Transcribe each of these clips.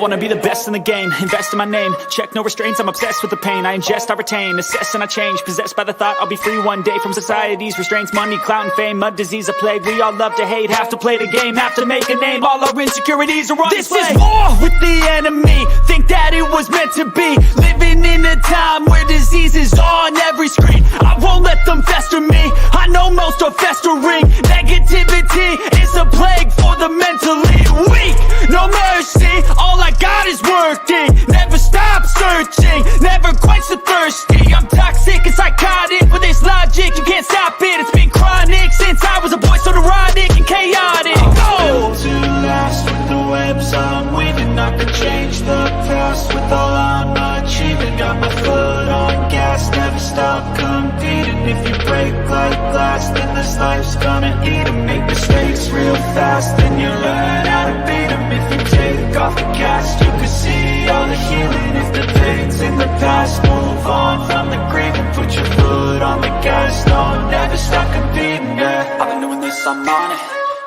wanna be the best in the game, invest in my name, check no restraints, I'm obsessed with the pain. I ingest, I retain, assess and I change, possessed by the thought I'll be free one day from society's restraints. Money, clout and fame, mud, disease, a plague. We all love to hate, have to play the game, have to make a name. All our insecurities are on This display. is war with the enemy, think that it was meant to be. Living in a time where disease is on every screen. I won't let them fester me, I know most are festering. Negativity is a plague for the mentally weak. No mercy, all I got is working. Never stop searching, never quench the thirsty. I'm toxic and psychotic, with this logic you can't stop it. It's been chronic since I was a boy, so neurotic and chaotic. Built to last with the webs I'm weaving. I could change the past with all I'm achieving. Got my foot on gas, never stop competing. If you break like glass, then this life's gonna eat 'em. Make mistakes real fast, then you learn how to beat 'em. If you take off the cast, you can see all the healing. If the pain's in the past, move on from the grieving. Put your foot on the gas, no, never stop competing, yeah. I've been doing this, I'm on it.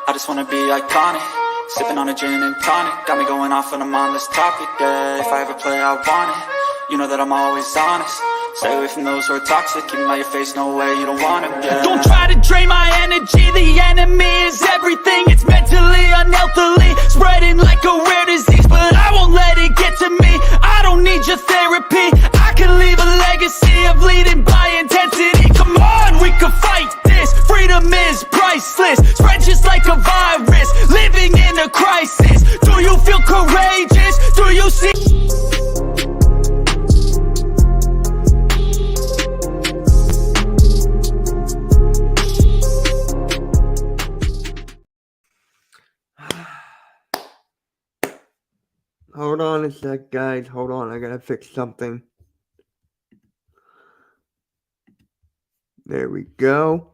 I just wanna be iconic. Sipping on a gin and tonic, got me going off when I'm on this topic, yeah. If I ever play, I want it. You know that I'm always honest. Stay away from those who are toxic. Keep them out your face, no way, you don't want it, yeah. Don't try to drain my energy, the enemy is everything. It's mentally, unhealthily, spreading like a rare disease. But I won't let it get to me, I don't need your therapy. I can leave a legacy of leading by intensity. Come on, we can fight this, freedom is priceless. Spread just like a virus, living in a crisis. Do you feel courageous? Do you see? Hold on a sec, guys. Hold on. I gotta fix something. There we go.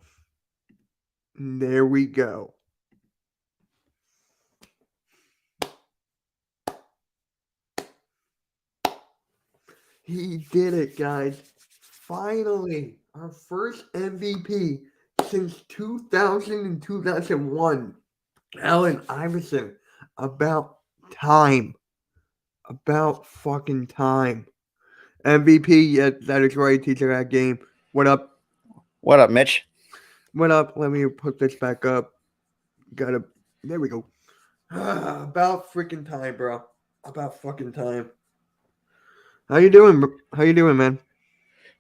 There we go. He did it, guys. Finally, our first MVP since 2000 and 2001. Allen Iverson. About time. About fucking time. MVP, yes, that is right, teacher that game. What up? What up, Mitch? What up? Let me put this back up. There we go. About freaking time, bro. About fucking time. How you doing? How you doing, man?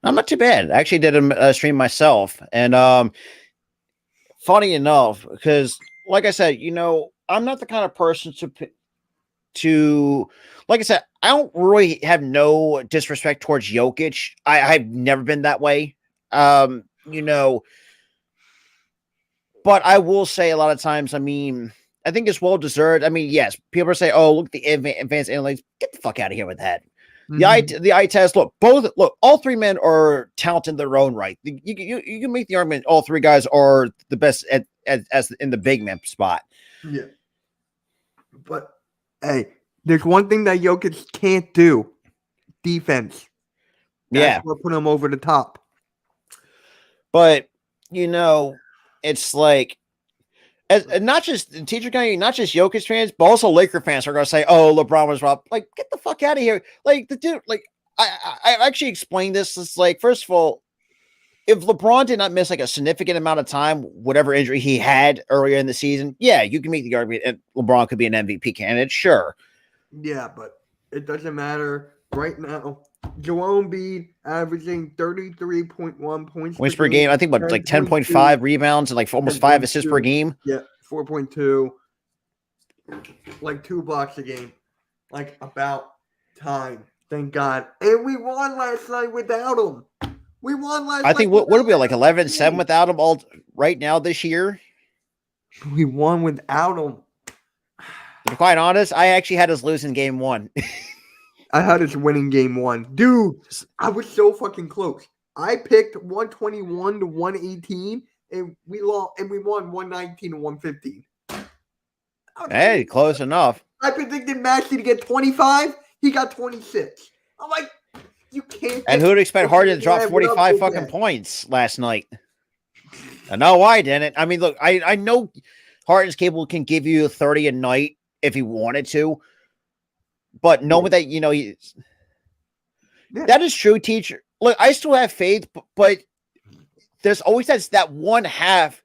I'm not too bad. I actually did a stream myself. And funny enough, because like I said, you know, I'm not the kind of person to like I said, I don't really have no disrespect towards Jokic. I've never been that way. You know, but I will say a lot of times, I mean, I think it's well deserved. I mean, yes, people say, "Oh, look, the advanced analytics." Get the fuck out of here with that. Mm-hmm. The eye test. Look, all three men are talented in their own right. You can make the argument all three guys are the best as in the big man spot. Yeah, but hey, there's one thing that Jokic can't do: defense. That's what put him over the top. But you know, it's like, not just teacher guy, not just Jokic fans, but also Laker fans are gonna say, "Oh, LeBron was robbed." Like, get the fuck out of here! Like the dude, like I actually explained this. It's like, first of all, if LeBron did not miss like a significant amount of time, whatever injury he had earlier in the season, yeah, you can make the argument that LeBron could be an MVP candidate, sure. Yeah, but it doesn't matter right now. Joel Embiid averaging 33.1 points per game. I think what, like 10.5 rebounds and like almost 5 assists per game. Yeah, 4.2, like 2 blocks a game. Like, about time. Thank God. And we won last night without him. We won last night. I think what are we like 11-7 without him all right now this year? We won without him. To be quite honest, I actually had us losing game 1. I had us winning game 1. Dude, I was so fucking close. I picked 121 to 118, and we lost, and we won 119 to 115. Hey, close enough. I predicted Maxey to get 25. He got 26. I'm like, you can't. And who'd expect Harden to drop 45 fucking points last night? No, I didn't. I mean, look, I know Harden's capable, can give you 30 a night if he wanted to. But knowing that, that is true, teacher. Look, I still have faith, but there's always that one half,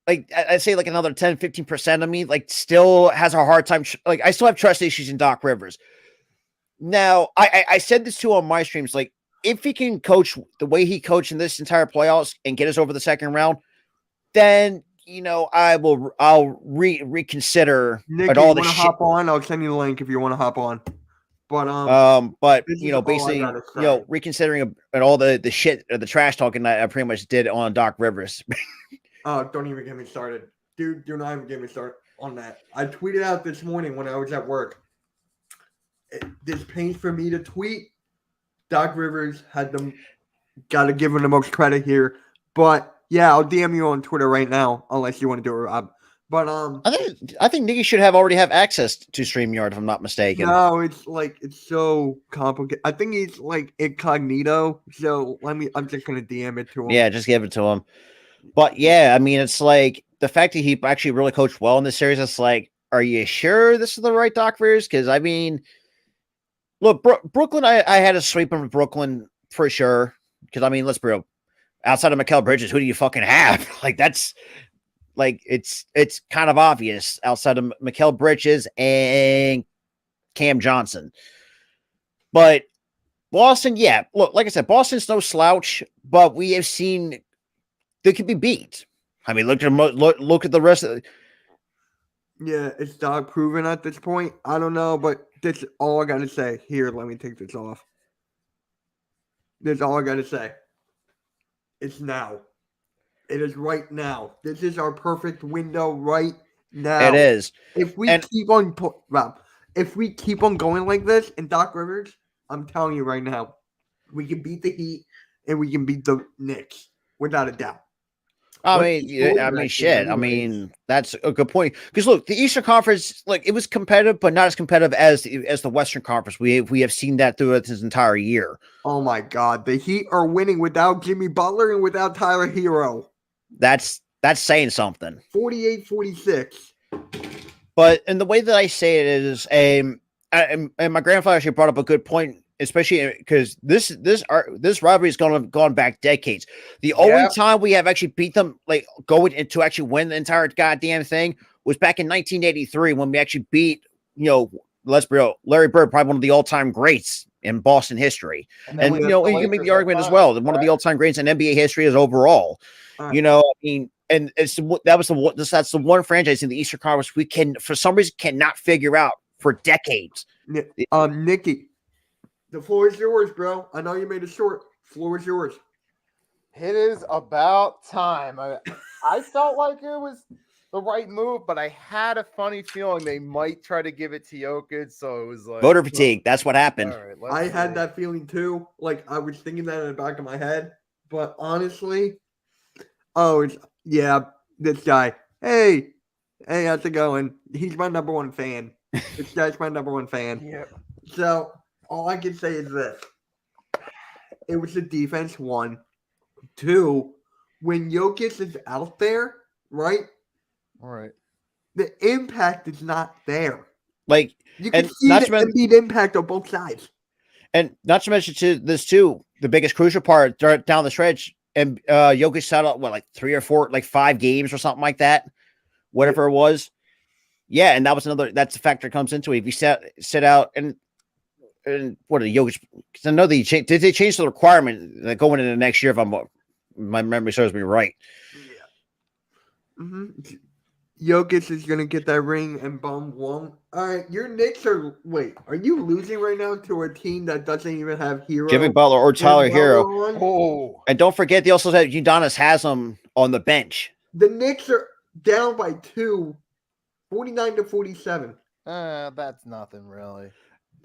like I'd say like another 10-15% of me, like still has a hard time. Like I still have trust issues in Doc Rivers. Now, I said this too on my streams, like if he can coach the way he coached in this entire playoffs and get us over the second round, then I'll reconsider Nick, at you all want the to shit. hop on? I'll send you the link if you want to hop on. But this is all I basically, gotta say. reconsidering at all the shit or the trash talking that I pretty much did on Doc Rivers. Oh, don't even get me started. Dude, do not even get me started on that. I tweeted out this morning when I was at work. This pains for me to tweet. Doc Rivers got to give him the most credit here. But yeah, I'll DM you on Twitter right now, unless you want to do it, Rob. But I think Nikki should already have access to StreamYard, if I'm not mistaken. no, it's so complicated. I think he's like incognito. So I'm just gonna DM it to him. Yeah, just give it to him. But yeah, I mean, it's like the fact that he actually really coached well in this series. It's like, are you sure this is the right Doc Rivers? Because I mean, look, Brooklyn. I had a sweep of Brooklyn for sure. Because I mean, let's be real. Outside of Mikal Bridges, who do you fucking have? Like that's like it's kind of obvious outside of Mikal Bridges and Cam Johnson. But Boston, yeah, look, like I said, Boston's no slouch, but we have seen they could be beat. I mean, look at the rest of the. Yeah, it's dog proven at this point. I don't know, but that's all I gotta say. Here, let me take this off. That's all I gotta say. It's now. It is right now. This is our perfect window right now. It is. If we keep on, Rob, if we keep on going like this and Doc Rivers, I'm telling you right now, we can beat the Heat and we can beat the Knicks without a doubt. I mean, shit. I mean, that's a good point. Because look, the Eastern Conference, like it was competitive, but not as competitive as the Western Conference. We have seen that throughout this entire year. Oh my God, the Heat are winning without Jimmy Butler and without Tyler Hero. That's saying something. 48-46. But and the way that I say it is, and my grandfather actually brought up a good point, especially because this rivalry has gone back decades. The only time we have actually beat them, like going into actually win the entire goddamn thing, was back in 1983 when we actually beat, let's be real, Larry Bird, probably one of the all-time greats in Boston history, and you can make the argument as well that one of the all-time greats in NBA history is overall. Right. I mean, and that's the one franchise in the Eastern Conference we can, for some reason, cannot figure out for decades. Nikki, the floor is yours, bro. I know you made it short. Floor is yours. It is about time. I felt like it was the right move, but I had a funny feeling they might try to give it to Jokic, so it was like voter fatigue. That's what happened. Right, I had that feeling too. Like I was thinking that in the back of my head, but honestly, this guy. Hey, how's it going? He's my number one fan. This guy's my number one fan. Yep. So all I can say is this. It was the defense, 1. 2, when Jokic is out there, right? All right. The impact is not there. Like you can see the Embiid impact on both sides. And not to mention this too, the biggest crucial part down the stretch, and Jokic sat out like 3 or 4, like 5 games or something like that, whatever it was. Yeah, and that's a factor that comes into it. If you sit out and what are the Jokic? Because I know did they change the requirement that going into the next year? If my memory serves me right. Yeah. Mm-hmm. Jokic is gonna get that ring and Bum won't. All right, your Knicks are. Wait, are you losing right now to a team that doesn't even have Hero, Jimmy Butler or Tyler Hero? Oh, and don't forget they also have Udonis Haslem on the bench. The Knicks are down by 2, 49-47. That's nothing really.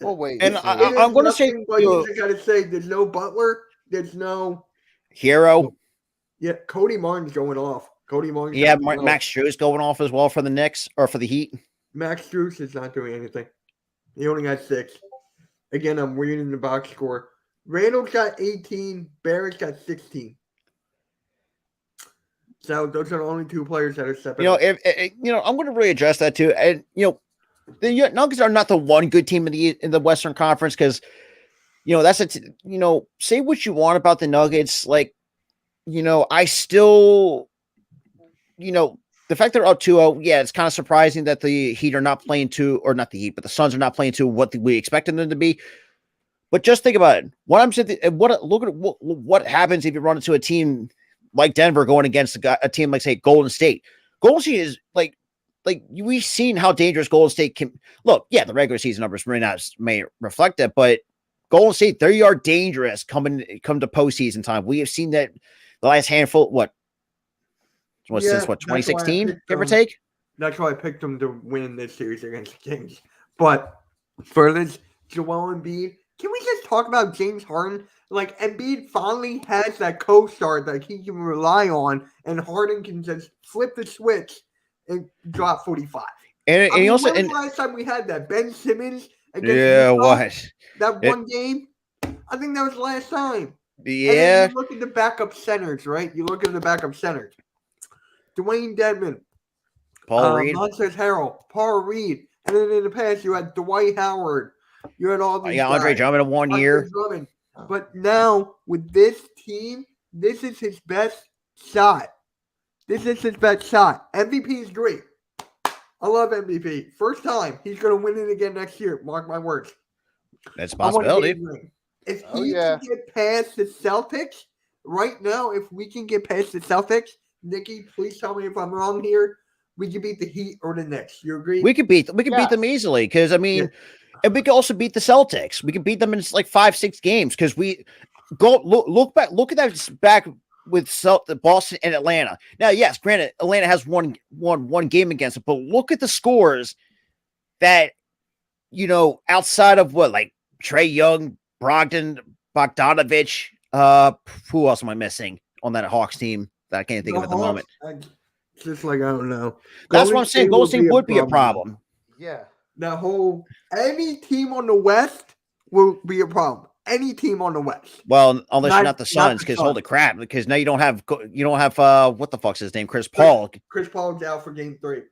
Well, wait. And I'm going to say, but you just got to say, there's no Butler, there's no Hero. Yeah, Cody Martin's going off. Max Strus going off as well for the Knicks or for the Heat. Max Strus is not doing anything. He only got 6. Again, I'm reading the box score. Randall's got 18. Barrett's got 16. So those are the only 2 players that are stepping up. I'm going to really address that too. And The Nuggets are not the one good team in the Western Conference because that's say what you want about the Nuggets, like I still the fact they're up 2-0, yeah, it's kind of surprising that the Heat are not playing to, or not the Heat, but the Suns are not playing to what we expected them to be. But just think about it. Look at what happens if you run into a team like Denver going against a team like, say, Golden State. Golden State is like we've seen how dangerous Golden State can look. Yeah, the regular season numbers may reflect that, but Golden State, they are dangerous come to postseason time. We have seen that the last handful. Since 2016, give or take. That's why I picked them to win this series against the Kings. But for this, Joel Embiid, can we just talk about James Harden? Like, Embiid finally has that co-star that he can rely on, and Harden can just flip the switch and drop 45. And he also, when was the last time we had that? Ben Simmons against Utah? That one game? I think that was the last time. Yeah. And you look at the backup centers, right? You look at the backup centers. Dwayne Dedmon, Paul Reed, Montrezl Harrell, Paul Reed, and then in the past you had Dwight Howard. You had all these guys. Andre Drummond in 1 year. But now with this team, this is his best shot. MVP is great. I love MVP. First time he's going to win it again next year. Mark my words. That's a possibility. If he can get past the Celtics right now, if we can get past the Celtics. Nikki, please tell me if I'm wrong here. We can beat the Heat or the Knicks. You agree? We could beat them easily because and we could also beat the Celtics. We could beat them in like 5-6 games because we look at that back with the Boston and Atlanta. Now, yes, granted, Atlanta has won one game against it, but look at the scores that outside of like Trae Young, Bogdanovich. Who else am I missing on that Hawks team? That I can't think of at the moment. Just like, I don't know. That's what I'm saying. Golden State would be a problem. Yeah. Any team on the West will be a problem. Any team on the West. Well, unless you're not the Suns, because holy crap, because now you don't have what the fuck's his name? Chris Paul. Chris Paul's out for game 3.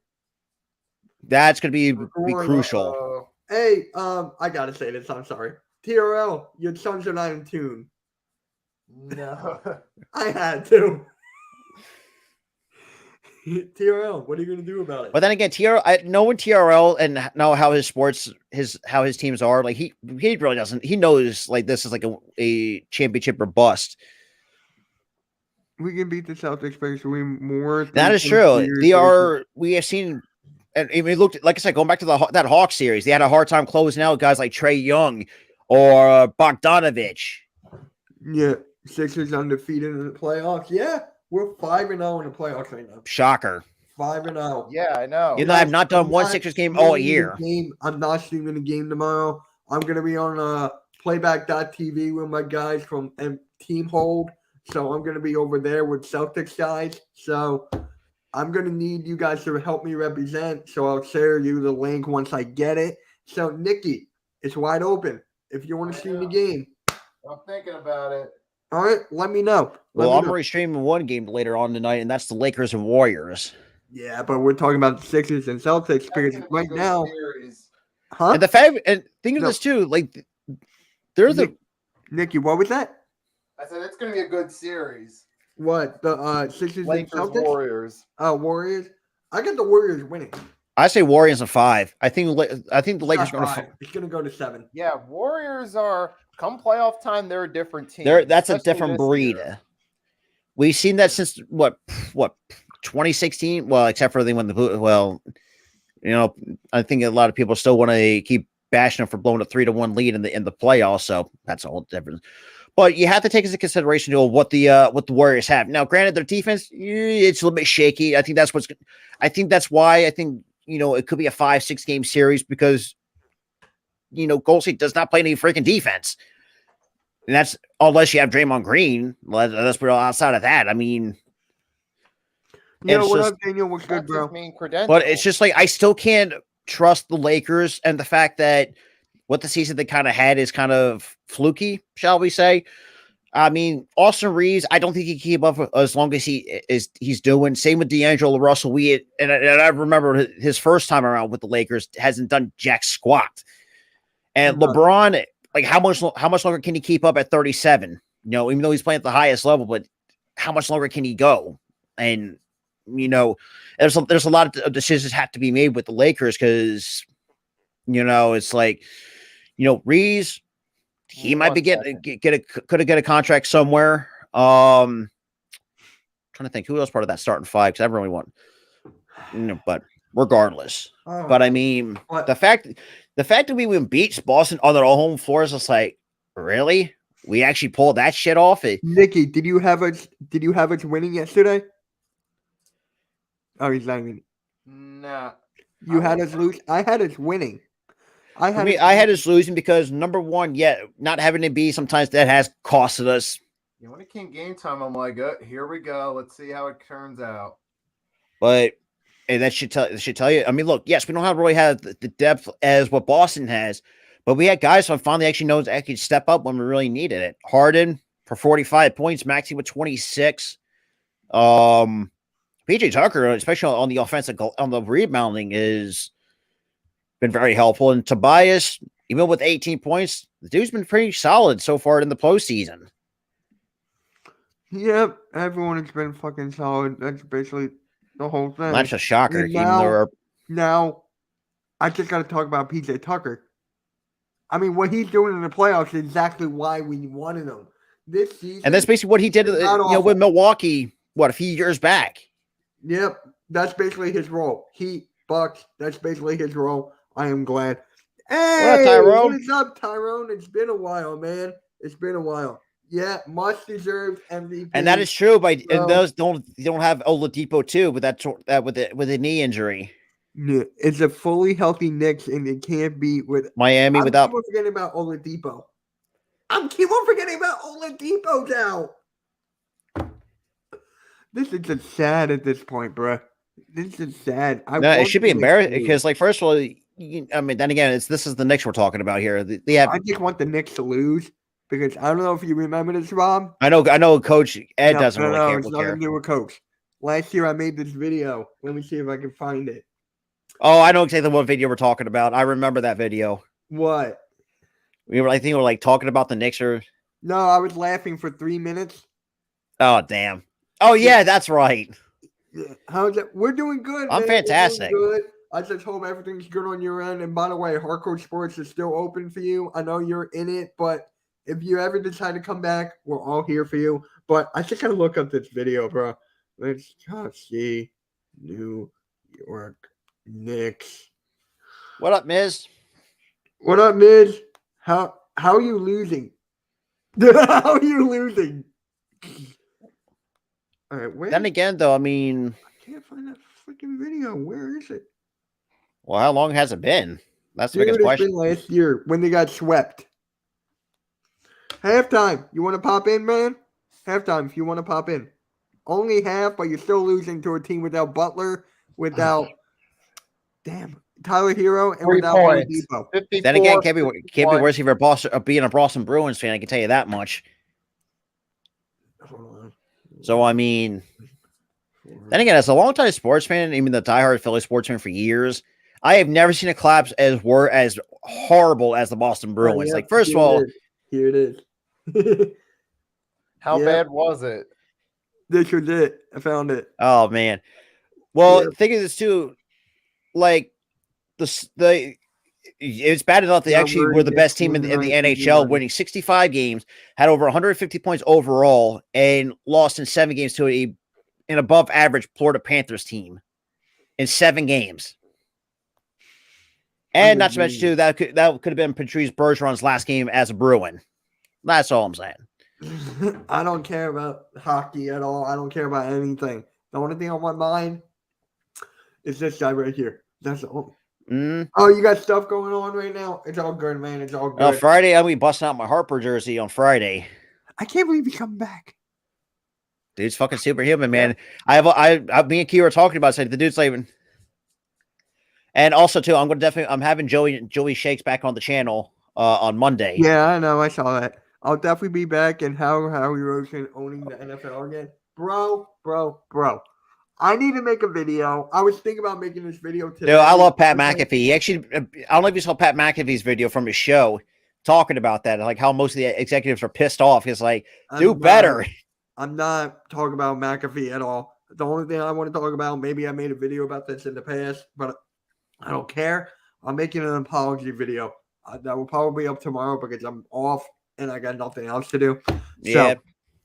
That's gonna be crucial. Hey, I gotta say this, I'm sorry. TRL, your Suns are not in tune. No. I had to. TRL, what are you going to do about it? But then again, knowing TRL and know how his teams are, like he really doesn't. He knows like this is like a championship or bust. We can beat the Celtics basically more. That is true. We have seen, and we looked, like I said, going back to that Hawks series, they had a hard time closing out guys like Trae Young or Bogdanovich. Yeah, Sixers undefeated in the playoffs. Yeah. We're 5-0 in the playoffs right now. Shocker. 5-0. Yeah, I know. I've not done one Sixers game all year. I'm not streaming the game tomorrow. I'm going to be on playback.tv with my guys from Team Hold. So I'm going to be over there with Celtics guys. So I'm going to need you guys to help me represent. So I'll share you the link once I get it. So, Nikki, it's wide open. If you want to stream the game. I'm thinking about it. All right, let me know. I'm already streaming one game later on tonight, and that's the Lakers and Warriors. Yeah, but we're talking about the Sixers and Celtics because right now, and the fact, and think of this too, like they're Nikki. What was that? I said it's going to be a good series. What the Sixers Lakers and Celtics? Warriors. Warriors. I got the Warriors winning. I say Warriors in 5. I think the Lakers are going to. It's going to go to 7. Yeah, Warriors are. Come playoff time, they're a different team. That's a different breed. Year. We've seen that since what 2016. Well, except for they won I think a lot of people still want to keep bashing them for blowing a 3-1 lead in the playoffs. So that's a whole different. But you have to take into consideration what the Warriors have now. Granted, their defense it's a little bit shaky. I think that's why it could be a 5-6 game series because. Golden State does not play any freaking defense. And that's unless you have Draymond Green. Let's put outside of that. I mean, what up, Daniel? What's good, bro? But it's just like I still can't trust the Lakers and the fact that what the season they kind of had is kind of fluky, shall we say? I mean, Austin Reeves, I don't think he can keep up as long as he's doing. Same with D'Angelo Russell. And I remember his first time around with the Lakers hasn't done jack squat. And LeBron, like how much longer can he keep up at 37? Even though he's playing at the highest level, but how much longer can he go? And there's a lot of decisions have to be made with the Lakers because it's like Reeves. He might be could have get a contract somewhere. Trying to think who else part of that starting five because everyone won. But regardless, I mean the fact that we even beat Boston on their own home floor is just like really we actually pulled that shit off. Nikki, did you have us winning yesterday? Oh, he's not even. Nah. You had us lose. I had us winning. I had us losing because number one, not having to be sometimes that has costed us. When it came game time, I'm like, here we go. Let's see how it turns out. But that should tell you. I mean, look, yes, we don't really have the depth as what Boston has, but we had guys who finally actually knows that could step up when we really needed it. Harden for 45 points, Maxey with 26. PJ Tucker, especially on the offensive, on the rebounding, is been very helpful. And Tobias, even with 18 points, the dude's been pretty solid so far in the postseason. Yep, everyone has been fucking solid. That's basically the whole thing. That's a shocker. Now, I just got to talk about PJ Tucker. I mean, what he's doing in the playoffs is exactly why we wanted him this season. And that's basically what he did with Milwaukee, a few years back. Yep, that's basically his role. Bucks, that's basically his role. I am glad. Hey, what up, Tyrone? What is up, Tyrone? It's been a while, man. It's been a while. Yeah, much deserved MVP. And that is true, but and those don't have Oladipo too, with with a knee injury. Yeah, it's a fully healthy Knicks, and it can't be with Miami without. I'm forgetting about Oladipo. I keep on forgetting about Oladipo now. This is just sad at this point, bro. This is sad. It should be embarrassing because, first of all, I mean, then again, this is the Knicks we're talking about here. I just want the Knicks to lose because I don't know if you remember this, Rob. I know. Coach Ed doesn't really care. It's nothing to do with Coach. Last year, I made this video. Let me see if I can find it. Oh, I know exactly what video we're talking about. I remember that video. What? I think we were talking about the Knicks or. No, I was laughing for 3 minutes. Oh damn! Oh yeah, that's right. How's it? We're doing good. I'm fantastic. Good. I just hope everything's good on your end. And by the way, Hardcore Sports is still open for you. I know you're in it, but if you ever decide to come back, we're all here for you. But I just gotta look up this video, bro. Let's see. New York Knicks. What up, Miz? What up, Miz? How are you losing? How are you losing? All right, where? Then again, though, I mean, I can't find that freaking video. Where is it? Well, how long has it been? That's the biggest question. It's been last year when they got swept. Halftime. You want to pop in, man? Halftime. If you want to pop in, only half, but you're still losing to a team without Butler, without Tyler Hero, and 3 without points. Oladipo. Then again, can't be worse if you're being a Boston Bruins fan. I can tell you that much. Hold on. So I mean, then again, as a longtime sports fan, even the diehard Philly sports fan for years, I have never seen a collapse as horrible as the Boston Bruins. Yeah, First of all, here it is. How bad was it? This was it. I found it. Oh man. Well, think of this too. It's bad enough they actually were the best team in the NHL, winning 65 games, had over 150 points overall, and lost in 7 games to an above average Florida Panthers team in 7 games. And not to mention too, that could have been Patrice Bergeron's last game as a Bruin. That's all I'm saying. I don't care about hockey at all. I don't care about anything. The only thing on my mind is this guy right here. That's all. Oh, you got stuff going on right now? It's all good, man. It's all good. Friday, I'll be busting out my Harper jersey on Friday. I can't believe he's coming back. Dude's fucking superhuman, man. Me and Key were talking about it. The dude's leaving. And also, too, I'm having Joey Shakes back on the channel on Monday. Yeah, I know. I saw that. I'll definitely be back. And how Rosen owning the NFL again, bro. I need to make a video. I was thinking about making this video today. Dude, I love Pat McAfee. He actually, I don't know if you saw Pat McAfee's video from his show talking about that, like how most of the executives are pissed off. He's like, do better. I'm not talking about McAfee at all. The only thing I want to talk about, maybe I made a video about this in the past, but I don't care. I'm making an apology video. That will probably be up tomorrow because I'm off and I got nothing else to do. Yeah. So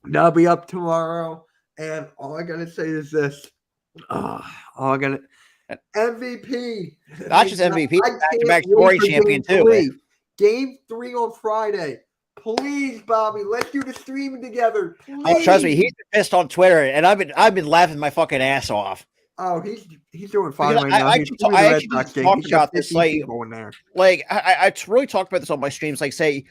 that'll be up tomorrow. And all I got to say is this. MVP. Not just MVP, back-to-back scoring champion too. Game 3 on Friday. Please, Bobby, let's do the streaming together. Please. Oh, trust me, he's pissed on Twitter, and I've been laughing my fucking ass off. Oh, he's doing fine right now. I actually talked about this, like I really talked about this on my streams. Like, say,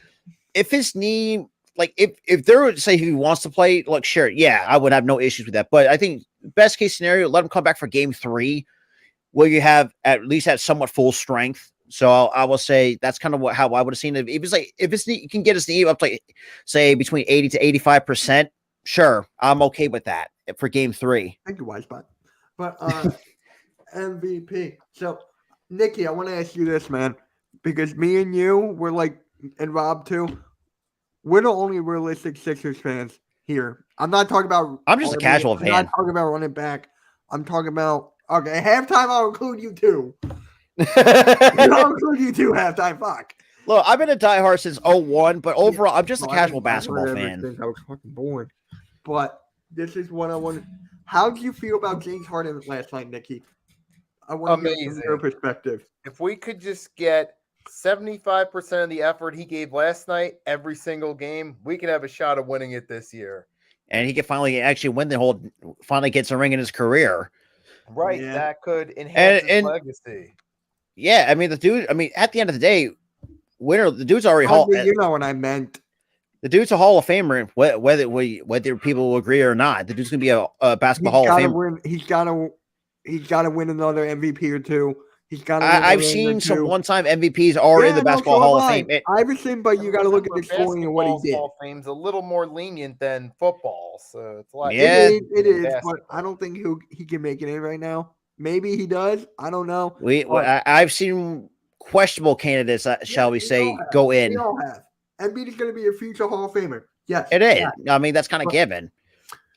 if his knee, like if there would say he wants to play, like, sure, yeah, I would have no issues with that. But I think best case scenario, let him come back for game 3, where you have at least at somewhat full strength. So I will say that's kind of how I would have seen it. If it's like if his knee, you can get his knee up to, like, say, between 80 to 85%, sure, I'm okay with that for game 3. Thank you, Wise Spot. But MVP. So, Nikki, I want to ask you this, man, because me and you, we're like, and Rob too, we're the only realistic Sixers fans here. I'm not talking about. I'm just a casual fan. I'm not talking about running back. I'm talking about halftime. I'll include you too. I'll include you too. Halftime. Fuck. Look, I've been a diehard since 01, but overall, I'm just a casual basketball fan. I was fucking boring. But this is what I want. How do you feel about James Harden last night, Nikki? I want to get your perspective. If we could just get 75% of the effort he gave last night every single game, we could have a shot of winning it this year. And he could finally actually win finally gets a ring in his career. Right. Yeah. That could enhance his legacy. Yeah. I mean, at the end of the day, the dude's already you know what I meant. The dude's a Hall of Famer, whether people will agree or not. The dude's gonna be a basketball Hall of Famer. He's gotta win another MVP or two. He's got. I've seen some one-time MVPs already in the Basketball Hall of Fame. I've but you got to look at the scoring and what he did. Hall of Fame's a little more lenient than football, so it's like it is. But I don't think he can make it in right now. Maybe he does. I don't know. I've seen questionable candidates, shall we say, go in. We all have. Embiid is going to be a future Hall of Famer. Yes, it is. I mean, that's kind of given.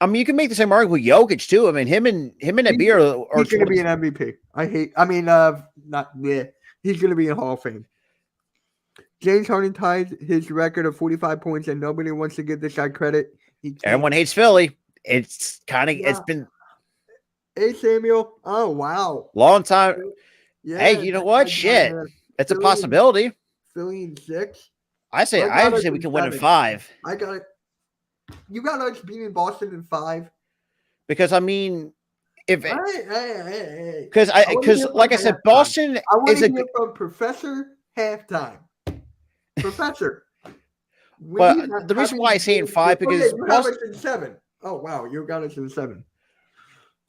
I mean, you can make the same argument with Jokic too. I mean, him and Embiid are he's going to be an MVP. He's going to be in Hall of Fame. James Harden ties his record of 45 points, and nobody wants to give this guy credit. Everyone hates Philly. It's kind of it's been. Hey, Samuel. Oh, wow. Long time. Yeah. Hey, you know what? Shit. It's a possibility. Philly in 6. I say we can win in 5. I got it. You got us beating Boston in 5. Because I mean, if hey. Because like I said, Boston is a from Professor halftime. Professor. But the reason why I say in 5 because you have us in 7. Oh wow, you got us in 7.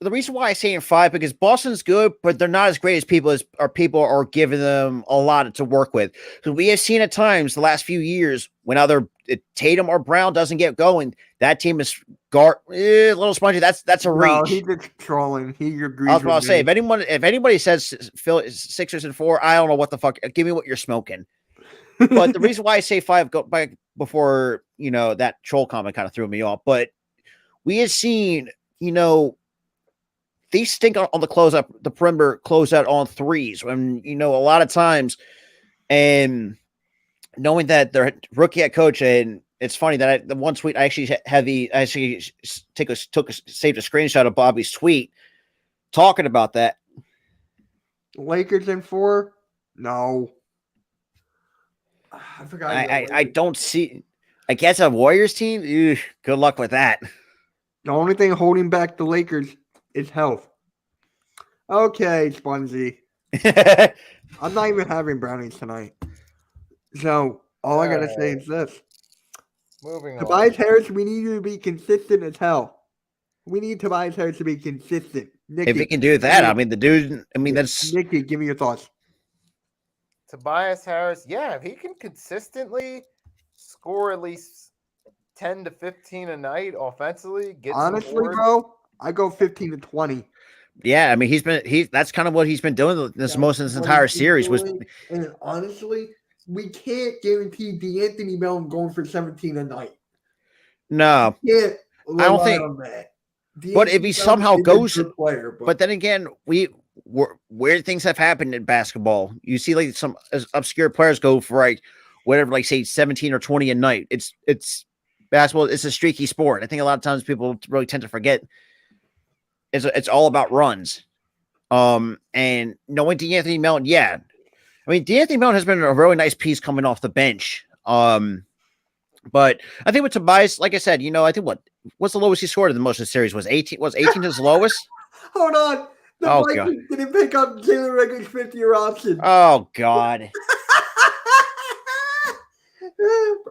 The reason why I say in 5 because Boston's good, but they're not as great as people are giving them a lot to work with. Because we have seen at times the last few years when either Tatum or Brown doesn't get going, that team is a little spongy. That's a reach. No, he's just trolling. He agrees. I was about to say if anybody says Sixers in 4, I don't know what the fuck. Give me what you're smoking. But the reason why I say 5 go back before that troll comment kind of threw me off. But we have seen they stink on the closeout, the perimeter closeout on threes. When a lot of times, and knowing that their rookie head coach, and it's funny that the one tweet I actually saved a screenshot of Bobby's tweet talking about that. Lakers in 4? No, I forgot. I don't see. I guess a Warriors team. Ew, good luck with that. The only thing holding back the Lakers is health. Okay, Spongy. I'm not even having brownies tonight. So all I gotta say is this. Moving on. Tobias Harris, we need you to be consistent as hell. We need Tobias Harris to be consistent. Nikki, if he can do that, I mean the dude. I mean that's Nikki. Give me your thoughts. Tobias Harris, yeah, if he can consistently score at least 10 to 15 a night offensively. Get some Honestly, boards. bro, I go 15 to 20. Yeah, I mean that's kind of what he's been doing this most of this entire series was. And honestly, we can't guarantee D'Anthony Melton going for 17 a night. No, We can't I don't rely think. on that. But if he somehow goes, player, but then again, weird things have happened in basketball. You see, like some obscure players go for like whatever, like say 17 or 20 a night. It's basketball. It's a streaky sport. I think a lot of times people really tend to forget. It's all about runs. And knowing D'Anthony Melton, yeah, I mean D'Anthony Melton has been a really nice piece coming off the bench. But I think with Tobias, like I said, I think what's the lowest he scored in the most of the series was 18. Was 18 his lowest? Hold on. The Vikings didn't pick up Jalen Rager's 50-year option. Oh, God.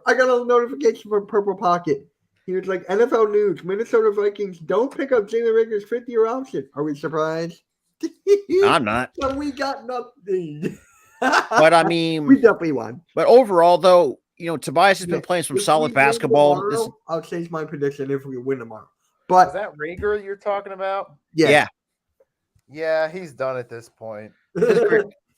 I got a notification from Purple Pocket. He was like, NFL news, Minnesota Vikings don't pick up Jalen Rager's 50-year option. Are we surprised? I'm not. But we got nothing. But, I mean. We definitely won. But overall, though, Tobias has been playing some solid basketball. Tomorrow, I'll change my prediction if we win tomorrow. But is that Rager you're talking about? Yeah. Yeah, he's done at this point.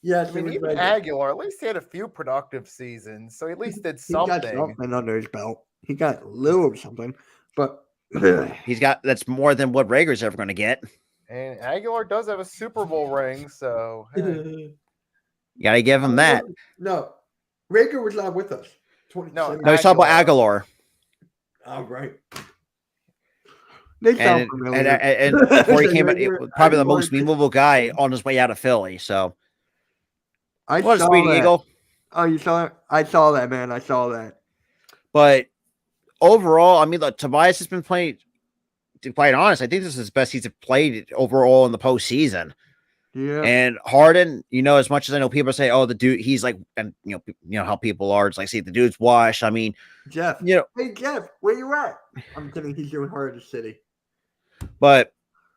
Yes, I mean, even Aguilar, at least he had a few productive seasons, so he at least did something. He got something under his belt. He got a little something, but that's more than what Rager's ever going to get. And Aguilar does have a Super Bowl ring, so hey. You got to give him that. No, Rager was not with us. No, he's talking about Aguilar. Oh, right. And before he came out, probably the most memeable guy on his way out of Philly. So, what a Speedy Eagle. Oh, you saw it? I saw that, man. I saw that. But overall, I mean, look, Tobias has been playing. To be quite honest, I think this is his best he's played overall in the postseason. Yeah. And Harden, as much as I know people say, "Oh, the dude," he's like, and you know how people are. It's like, see, the dude's washed. I mean, Jeff. Hey, Jeff, where you at? I'm kidding. He's doing Harden City. But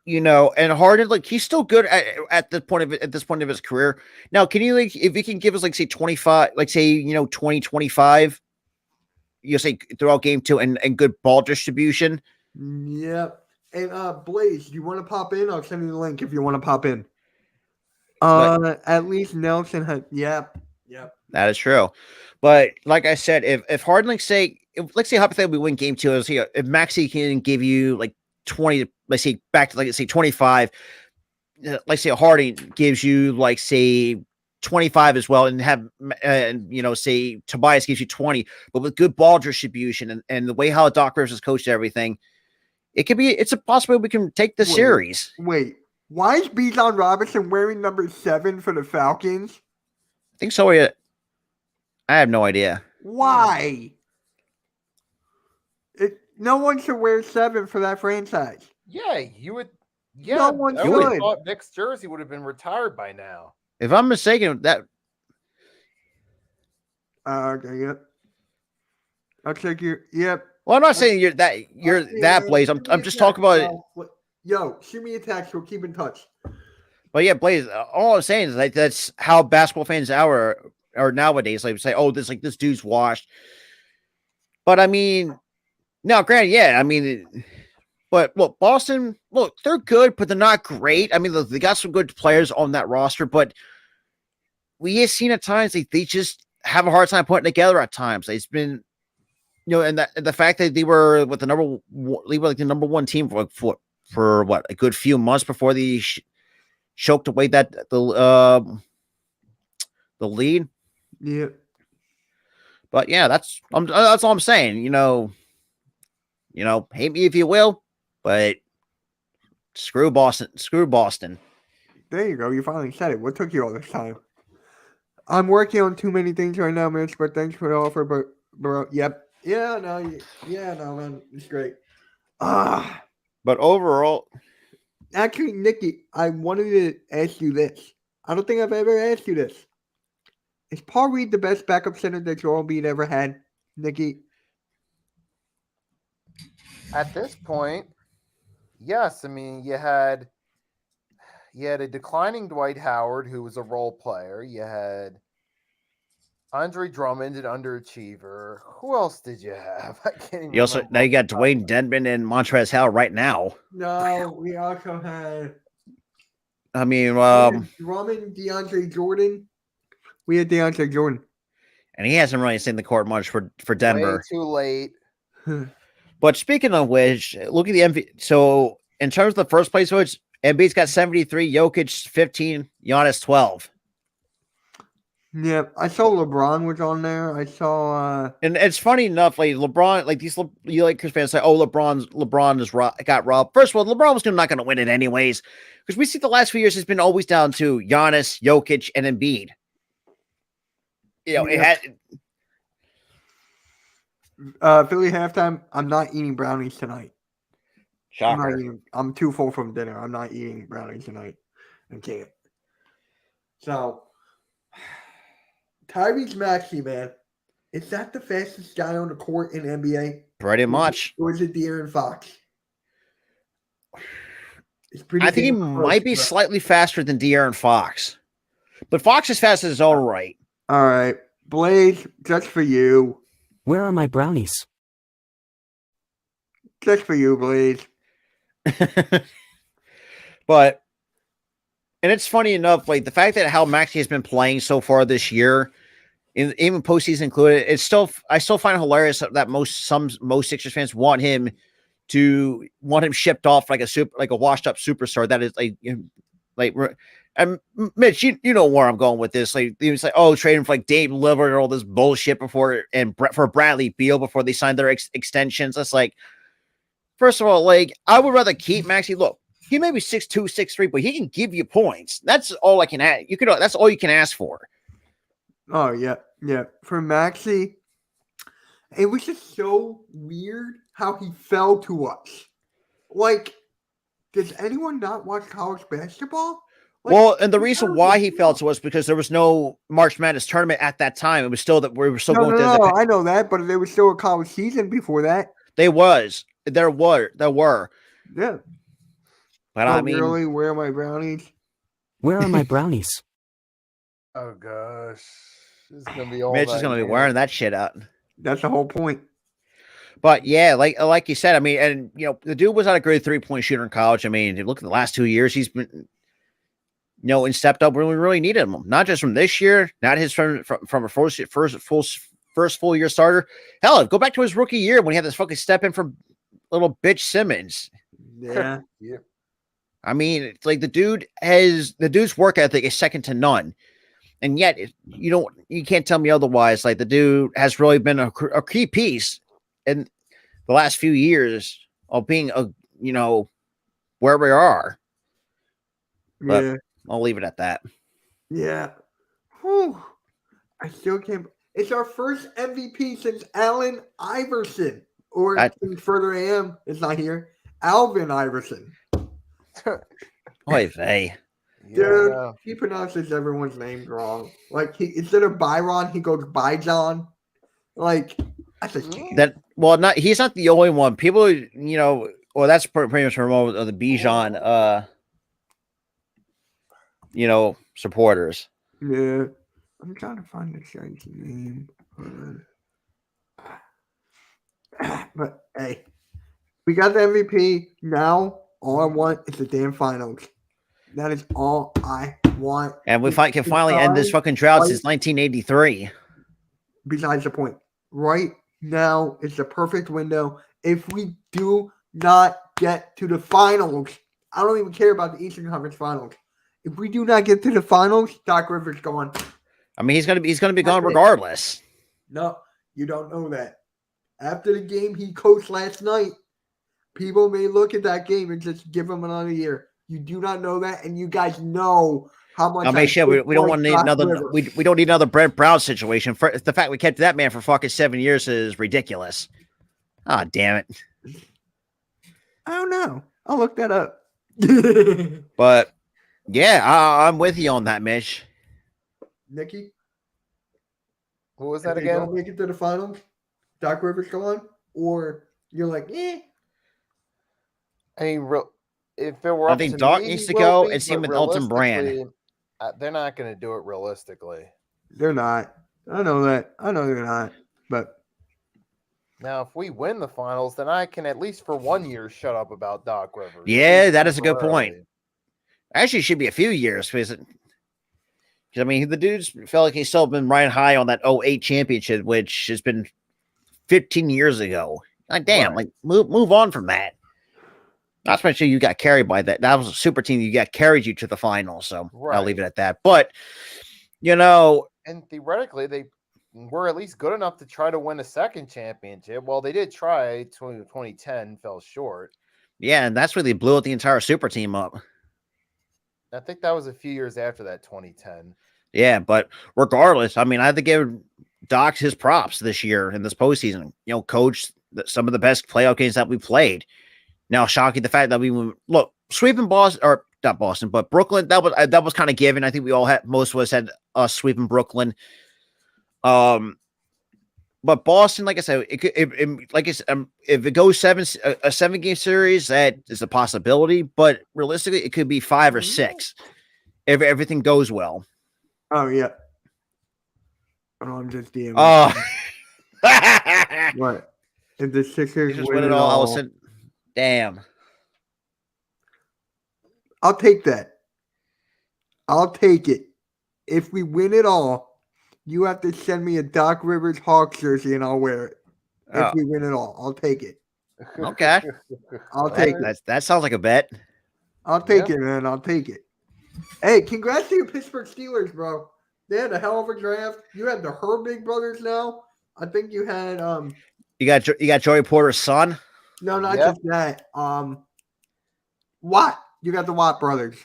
and Harden, like, he's still good at this point of his career. Now, can you, like, if you can give us, like, say 25, like, say 20, 25, say throughout game 2 and good ball distribution. Yep. And Blaze, do you want to pop in? I'll send you the link if you want to pop in. At least Nelson had. Yep. That is true. But like I said, if Harden, let's say hypothetically we win game 2, if Maxey can give you like 20, let's say back to like say 25, let's say Harden gives you like say 25 as well, and have say Tobias gives you 20, but with good ball distribution and the way how Doc Rivers has coached everything, it's a possibility we can take the series. Wait, why is Bijan Robinson wearing number 7 for the Falcons? I think so. I have no idea. Why? No one should wear 7 for that franchise. Yeah, you would. Yeah, no one should. Thought Nick's jersey would have been retired by now. If I'm mistaken, that. Okay, yep. I'll check your. Yep. Well, I'm not saying you're that Blaze. I'm just talking about it. Yo, shoot me a text. We'll keep in touch. But yeah, Blaze. All I'm saying is like that's how basketball fans are nowadays. Like say, oh, this dude's washed. But I mean. Now, granted, yeah, I mean, but look, Boston, they're good, but they're not great. I mean, look, they got some good players on that roster, but we have seen at times they just have a hard time putting together at times. It's been, and the fact that they were with the number one team for what, a good few months before they choked away the lead. Yeah. But yeah, that's all I'm saying. Hate me if you will, but screw Boston. Screw Boston. There you go. You finally said it. What took you all this time? I'm working on too many things right now, Mitch, but thanks for the offer. But, bro, yep. Yeah, no, man. It's great. But overall. Actually, Nikki, I wanted to ask you this. I don't think I've ever asked you this. Is Paul Reed the best backup center that Joel Embiid ever had, Nikki? At this point, yes. I mean, you had a declining Dwight Howard who was a role player. You had Andre Drummond, an underachiever. Who else did you have? I can't even You also remember. now you got Dwayne Denman and Montrezl Harrell right now. No, we also had I mean, Drummond, DeAndre Jordan. We had DeAndre Jordan. and he hasn't really seen the court much for Way Denver. too late. But speaking of which, look at the MVP. So in terms of the first place votes, Embiid's got 73, Jokic 15, Giannis 12. Yeah, I saw LeBron was on there. I saw. And it's funny enough, like LeBron, like these you Lakers fans say, "Oh, LeBron is got robbed." First of all, LeBron was not going to win it anyways, because we see the last few years has been always down to Giannis, Jokic, and Embiid. You know, it had. Philly halftime. I'm not eating brownies tonight. Shocker. I'm too full from dinner. I'm not eating brownies tonight. I can't. So, Tyrese Maxey, man, is that the fastest guy on the court in NBA? Pretty much. Or is it De'Aaron Fox? I think he might be slightly faster than De'Aaron Fox, but Fox is fast in his own right. All right, Blaze, just for you. Where are my brownies? Just for you, Blaze. But, and it's funny enough, like the fact that how Maxey has been playing so far this year, even postseason included, I still find it hilarious that most Sixers fans want him shipped off like a washed up superstar that is and Mitch, you know where I'm going with this. Like he was like, oh, trading for like Dave Lillard or all this bullshit for Bradley Beal before they signed their extensions. That's like, first of all, like I would rather keep Maxey. Look, he may be 6'2", 6'3", but he can give you points. That's all I can add. That's all you can ask for. Oh yeah. For Maxey, it was just so weird how he fell to us. Like, does anyone not watch college basketball? Like, well, and the reason why he fell to us because there was no March Madness tournament at that time. It was still that we were still going. No, I know that, but there was still a college season before that. There were. Yeah. But I mean, really, where are my brownies? Where are my brownies? Oh gosh, this is gonna be all. Mitch is gonna be wearing that shit out. That's the whole point. But yeah, like you said, I mean, and the dude was not a great 3-point shooter in college. I mean, you look at the last 2 years, he's been, and stepped up when we really needed him. Not just from this year, not his from a first full year starter. Hell, go back to his rookie year when he had this fucking step in from little bitch Simmons. Yeah. Yeah. I mean, it's like the dude's work ethic is second to none. And yet you can't tell me otherwise. Like the dude has really been a key piece in the last few years of being where we are. But Yeah. I'll leave it at that. Yeah. Whew. I still can't. It's our first MVP since Allen Iverson. Or further AM is not here. Alvin Iverson. Oy vey. Dude, he pronounces everyone's name wrong. Like instead of Byron, he goes Byjon. Like I just can't. He's not the only one. People, that's pretty much remote of the Bijan supporters. Yeah. I'm trying to find this guy's name. But hey, we got the MVP. Now all I want is the damn finals. That is all I want. And we can finally end this fucking drought since 1983. Besides the point, right now is the perfect window. If we do not get to the finals, I don't even care about the Eastern Conference Finals. If we do not get to the finals, Doc Rivers gone. I mean, he's gonna be gone regardless. No, you don't know that. After the game he coached last night, people may look at that game and just give him another year. You do not know that, and you guys know how much. I mean, shit, we don't want to need another. We don't need another Brett Brown situation. For the fact we kept that man for fucking 7 years is ridiculous. Ah, damn it. I don't know. I'll look that up. But yeah, I'm with you on that, Mitch. Nikki, what was that if again? They don't make it to the finals. Doc Rivers gone, or you're like, eh. I mean, if it were, I think Doc needs to go and same with Elton Brand. They're not going to do it realistically. They're not. I know that. I know they're not. But Now, if we win the finals, then I can at least for 1 year shut up about Doc Rivers. at Yeah, least that is a good point. temporarily. Actually, it should be a few years because I mean, the dude's felt like he's still been riding high on that '08 championship, which has been 15 years ago. Like, damn, Right. like move on from that. Not to mention you got carried by that. That was a super team. You got carried you to the final. So I'll leave it Right. at that. But you know, And theoretically, they were at least good enough to try to win a second championship. Well, they did try 2010, fell short. yeah, and that's where they blew the entire super team up. I think that was a few years after that 2010. Yeah, but regardless, I mean, I have to give Doc his props this year in this postseason. You know, coached some of the best playoff games that we played. Now, shocking the fact that we look sweeping Boston or not Boston, but Brooklyn. That was kind of given. I think we all had most of us had us sweeping Brooklyn. But Boston, like I said, like I said, if it goes a 7-game series, that is a possibility. But realistically, it could be 5 or 6 if everything goes well. oh yeah. Oh, I'm just DMing. Oh, What? If the Sixers just win win it it all. I all, was saying, damn. I'll take that. I'll take it. If we win it all, you have to send me a Doc Rivers Hawks jersey and I'll wear it. If Oh, we win it all, I'll take it. okay. I'll Hey, take it. that sounds like a bet. I'll take Yeah. it, man. I'll take it. Hey, congrats to your Pittsburgh Steelers, bro. They had a hell of a draft. You had the Herbig brothers now. I think you had You got Joey Porter's son. no, not Yep. just that. Watt. You got the Watt brothers.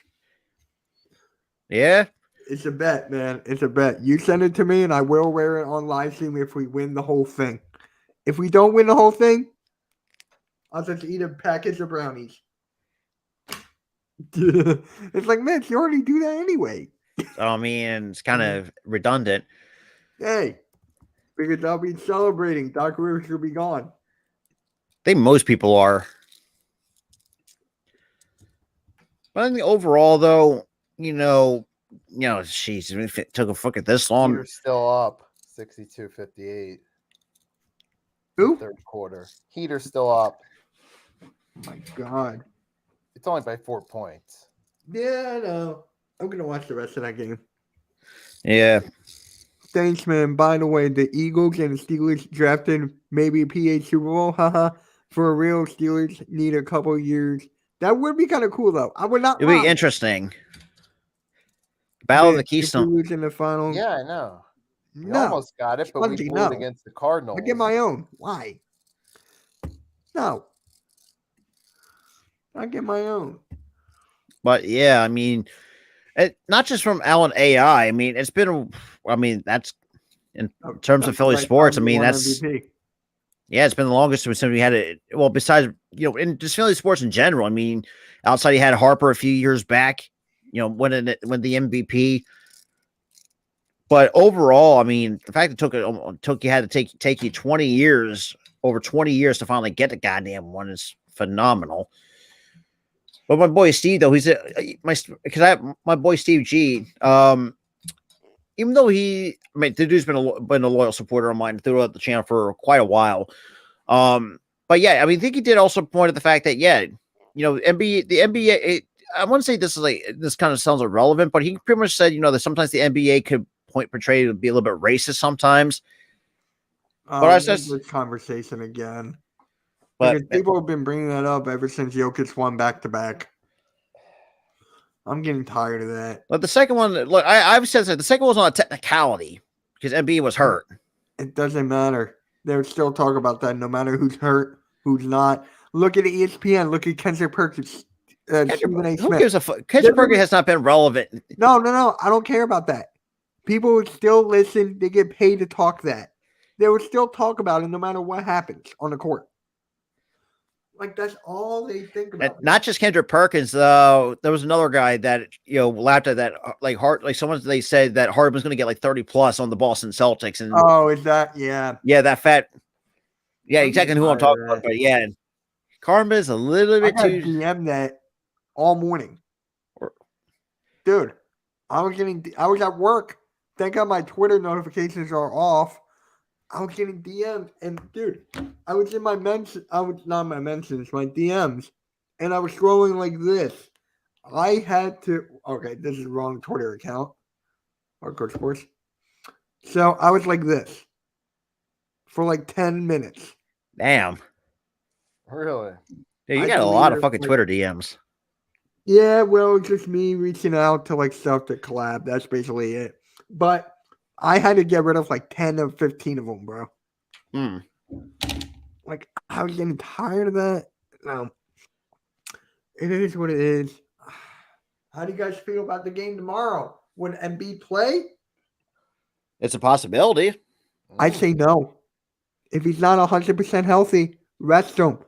Yeah. It's a bet, man. It's a bet. You send it to me and I will wear it on live stream if we win the whole thing. If we don't win the whole thing, I'll just eat a package of brownies. It's like, man, you already do that anyway. I mean, it's kind of redundant. Hey, because I'll be celebrating. Doc Rivers will be gone. I think most people are. But I think overall, though, jeez, if it took a fucking this long. Heater's still up 62-58. Who? Third quarter. Heater's still up. Oh my God. It's only by 4 points. Yeah, I know. I'm going to watch the rest of that game. Yeah. Thanks, man. By the way, the Eagles and the Steelers drafted maybe a PA Super Bowl. Haha. For a real, Steelers need a couple years. That would be kind of cool, though. I would not. It'd be mind. interesting. Battle of Man, the if we Keystone. lose in the final. Yeah, I know. We No. almost got it, but we Spongy, blew it no. against the Cardinals. I get my own. Why? No. I get my own. But yeah, I mean, not just from Allen AI. I mean, it's been. I mean, that's in terms of Philly Like sports. I Bobby mean, won that's MVP. yeah, it's been the longest since we had it. Well, besides in just Philly sports in general. I mean, outside he had Harper a few years back. Winning the MVP. But overall, I mean, the fact it took you had to take you 20 years, over 20 years to finally get the goddamn one is phenomenal. But my boy Steve, though, my boy Steve G. Even though the dude's been a loyal supporter of mine throughout the channel for quite a while. But yeah, I mean, I think he did also point at the fact that the NBA. I want to say this kind of sounds irrelevant, but he pretty much said that sometimes the NBA could portray to be a little bit racist sometimes. But I just this conversation again. But Because people have been bringing that up ever since Jokic won back-to-back. I'm getting tired of that. But the second one, look, I've said the second one was on a technicality because Embiid was hurt. It doesn't matter. They would still talk about that no matter who's hurt, who's not. Look at ESPN. Look at Kendrick Perkins. Stephen A. Who Smith. gives a fuck? Kendrick Perkins has not been relevant. No. I don't care about that. People would still listen. They get paid to talk that. They would still talk about it no matter what happens on the court. Like, that's all they think And about. not just Kendrick Perkins, though. There was another guy that laughed at that, they said that Harden was going to get like 30 plus on the Boston Celtics, and Oh, is that? Yeah. that fat. Yeah, I'm exactly getting who I'm tired talking of about. that. But yeah, Karma is a little I bit got too. DM that all morning. Dude, I was at work thank God my Twitter notifications are off. I was getting DMs, and dude, I was in my mentions. I was not my mentions, my DMs, and I was scrolling like this. I had to. Okay, this is the wrong Twitter account. Hardcore Sports. So I was like this for like 10 minutes. Damn. Really? Dude, you I got a lot of deleted, fucking like- Twitter DMs. Yeah, well, it's just me reaching out to like stuff to collab. That's basically it. But I had to get rid of like 10 or 15 of them, bro. Hmm. Like, I was getting tired of that. No. It is what it is. How do you guys feel about the game tomorrow? Would Embiid play? It's a possibility. I say no. If he's not 100% healthy, rest him.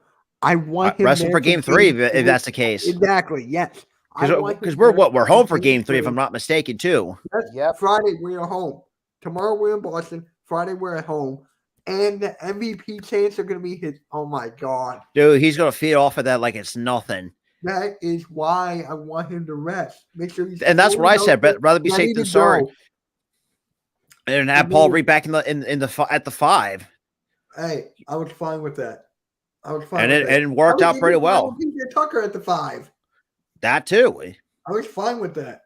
I want him Rest him there for game 3 if that's the case. Exactly, yes. Because we're home for game 3 if I'm not mistaken too. Yep. Friday we're home. Tomorrow we're in Boston. Friday we're at home. And the MVP chance are going to be his. Oh my God. Dude, he's gonna feed off of that like it's nothing. That is why I want him to rest. Make sure he's. And that's what I said. But rather be ready safe than to sorry. go. And have Paul Reed back in the at the 5. Hey, I was fine with that. I was fine. And with it worked out pretty well. PJ Tucker at the 5. That too. I was fine with that.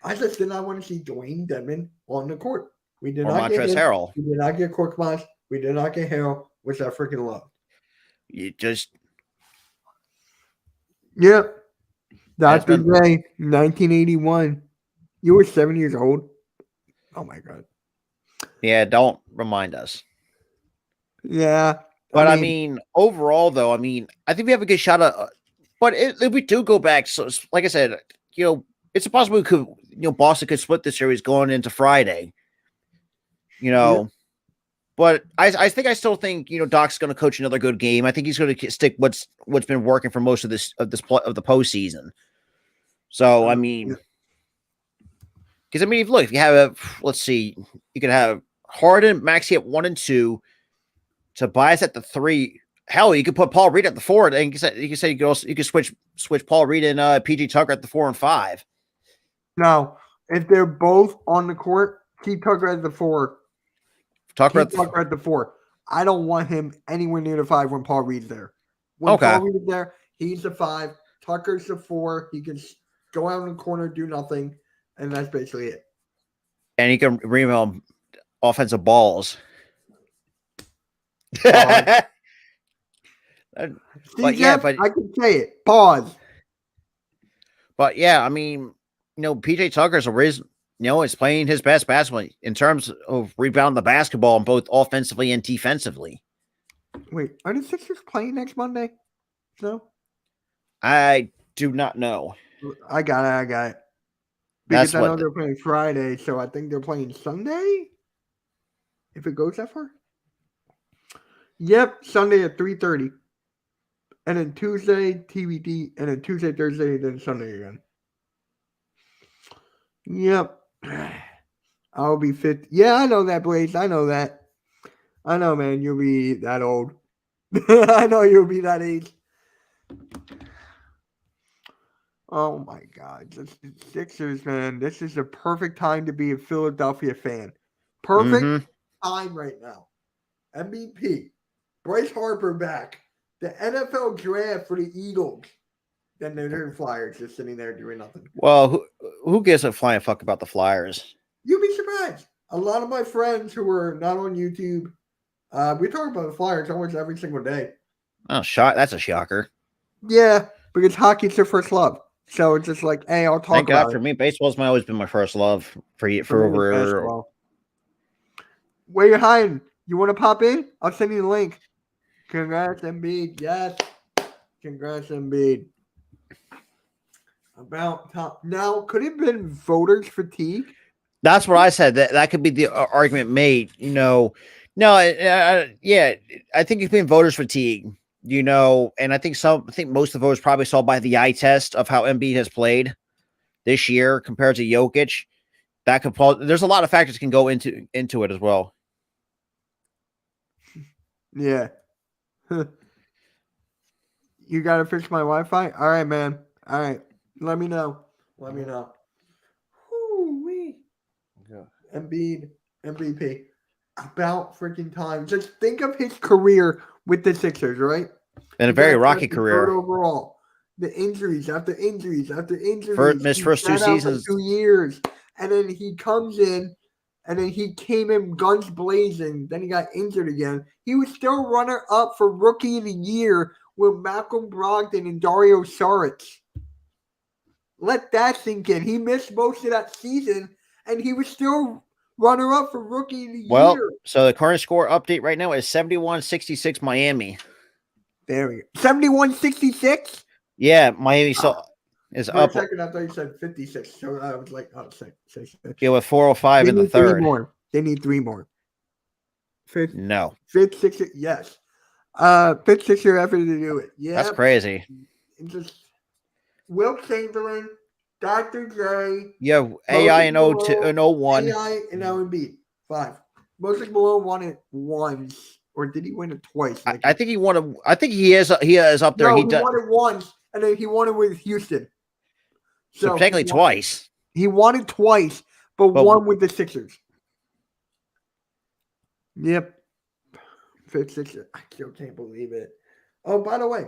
I just did not want to see Dwayne Dedman on the court. We did Or not get Montrezl him. Harrell. We did not get Court Smash. We did not get Harrell, which I freaking love. You just Yep. That's Dr. been- J, 1981. You were 7 years old. Oh my God. don't remind us. Yeah. But I mean, overall, though, I think we have a good shot at. But if we do go back, so like I said, it's a possibility Boston could split the series going into Friday. But I still think Doc's going to coach another good game. I think he's going to stick what's been working for most of the postseason. So because if you have let's see, you could have Harden, Maxey at 1 and 2. Tobias at the 3. Hell, you could put Paul Reed at the 4, and you could switch Paul Reed and PG Tucker at the 4 and 5. No, if they're both on the court, keep Tucker at the 4. Tucker Keep Tucker at the 4. I don't want him anywhere near the 5 when Paul Reed's there. When Okay. Paul Reed's there, he's the 5. Tucker's the 4. He can go out in the corner, do nothing, and that's basically it. And he can rebound offensive balls. Pause. But See, yeah, Jeff, but I can say it. Pause. yeah, PJ Tucker's a reason. Is playing his best basketball in terms of rebounding the basketball, both offensively and defensively. Wait, are the Sixers playing next Monday? No, I do not know. I got it. That's Because I know what- they're playing Friday, so I think they're playing Sunday. If it goes that far. Yep, Sunday at 3:30, and then Tuesday TBD, and then Tuesday, Thursday, then Sunday again. Yep, I'll be 50. Yeah, I know that, Blaze. I know that. I know, man. You'll be that old. I know you'll be that age. Oh my God, the Sixers, man! This is the perfect time to be a Philadelphia fan. Perfect Mhm. time right now. MVP, Bryce Harper back. The NFL draft for the Eagles. Then they're Flyers just sitting there doing nothing. Well, who gives a flying fuck about the Flyers? You'd be surprised. A lot of my friends who are not on YouTube, we talk about the Flyers almost every single day. Oh, that's a shocker. Yeah, because hockey's their first love. So it's just like, hey, I'll talk Thank about God for it. me. Baseball's always been my first love for For me, over. basketball. Where you hiding? You want to pop in? I'll send you the link. Congrats, Embiid. Yes. Congrats, Embiid. About top. Now, could it have been voters fatigue? That's what I said. That could be the argument made. Yeah, I think it's been voters fatigue. And I think most of the voters probably saw by the eye test of how Embiid has played this year compared to Jokic. That could there's a lot of factors can go into it as well. Yeah. You got to fix my Wi-Fi? All right, man. All right. Let me know. Let me know. Woo-wee. Embiid, MVP. About freaking time. Just think of his career with the Sixers, right? And a He very got rocky drafted third career. overall. The injuries after injuries after injuries. Missed He first 2 sat out for seasons. 2 years, and then he comes in, and then he came in guns blazing. Then he got injured again. He was still runner up for Rookie of the Year with Malcolm Brogdon and Dario Saric. Let that sink in. He missed most of that season, and he was still runner up for Rookie of the Well, Year. so the current score update right now is 71-66 Miami. There we go. 71-66? Yeah, Miami is For up. a second, I thought you said 56. So I was like, oh, 66. Yeah, with 4:05 They in the need 3 third. more. They need 3 more. Fifth, No, fifth, sixth, yes. Fifth, sixth effort to do it. Yeah. that's crazy. Just Will Chamberlain, Dr. J, You have AI in 02 and 01. AI, and now Embiid. 5. Moses Malone won it once, or did he win it twice? I think he won. I think he is up there. No, he he does. won it once, and then he won it with Houston. So technically twice. He won it twice, but won with the Sixers. Yep. Fifth, Sixers. I still can't believe it. Oh, by the way,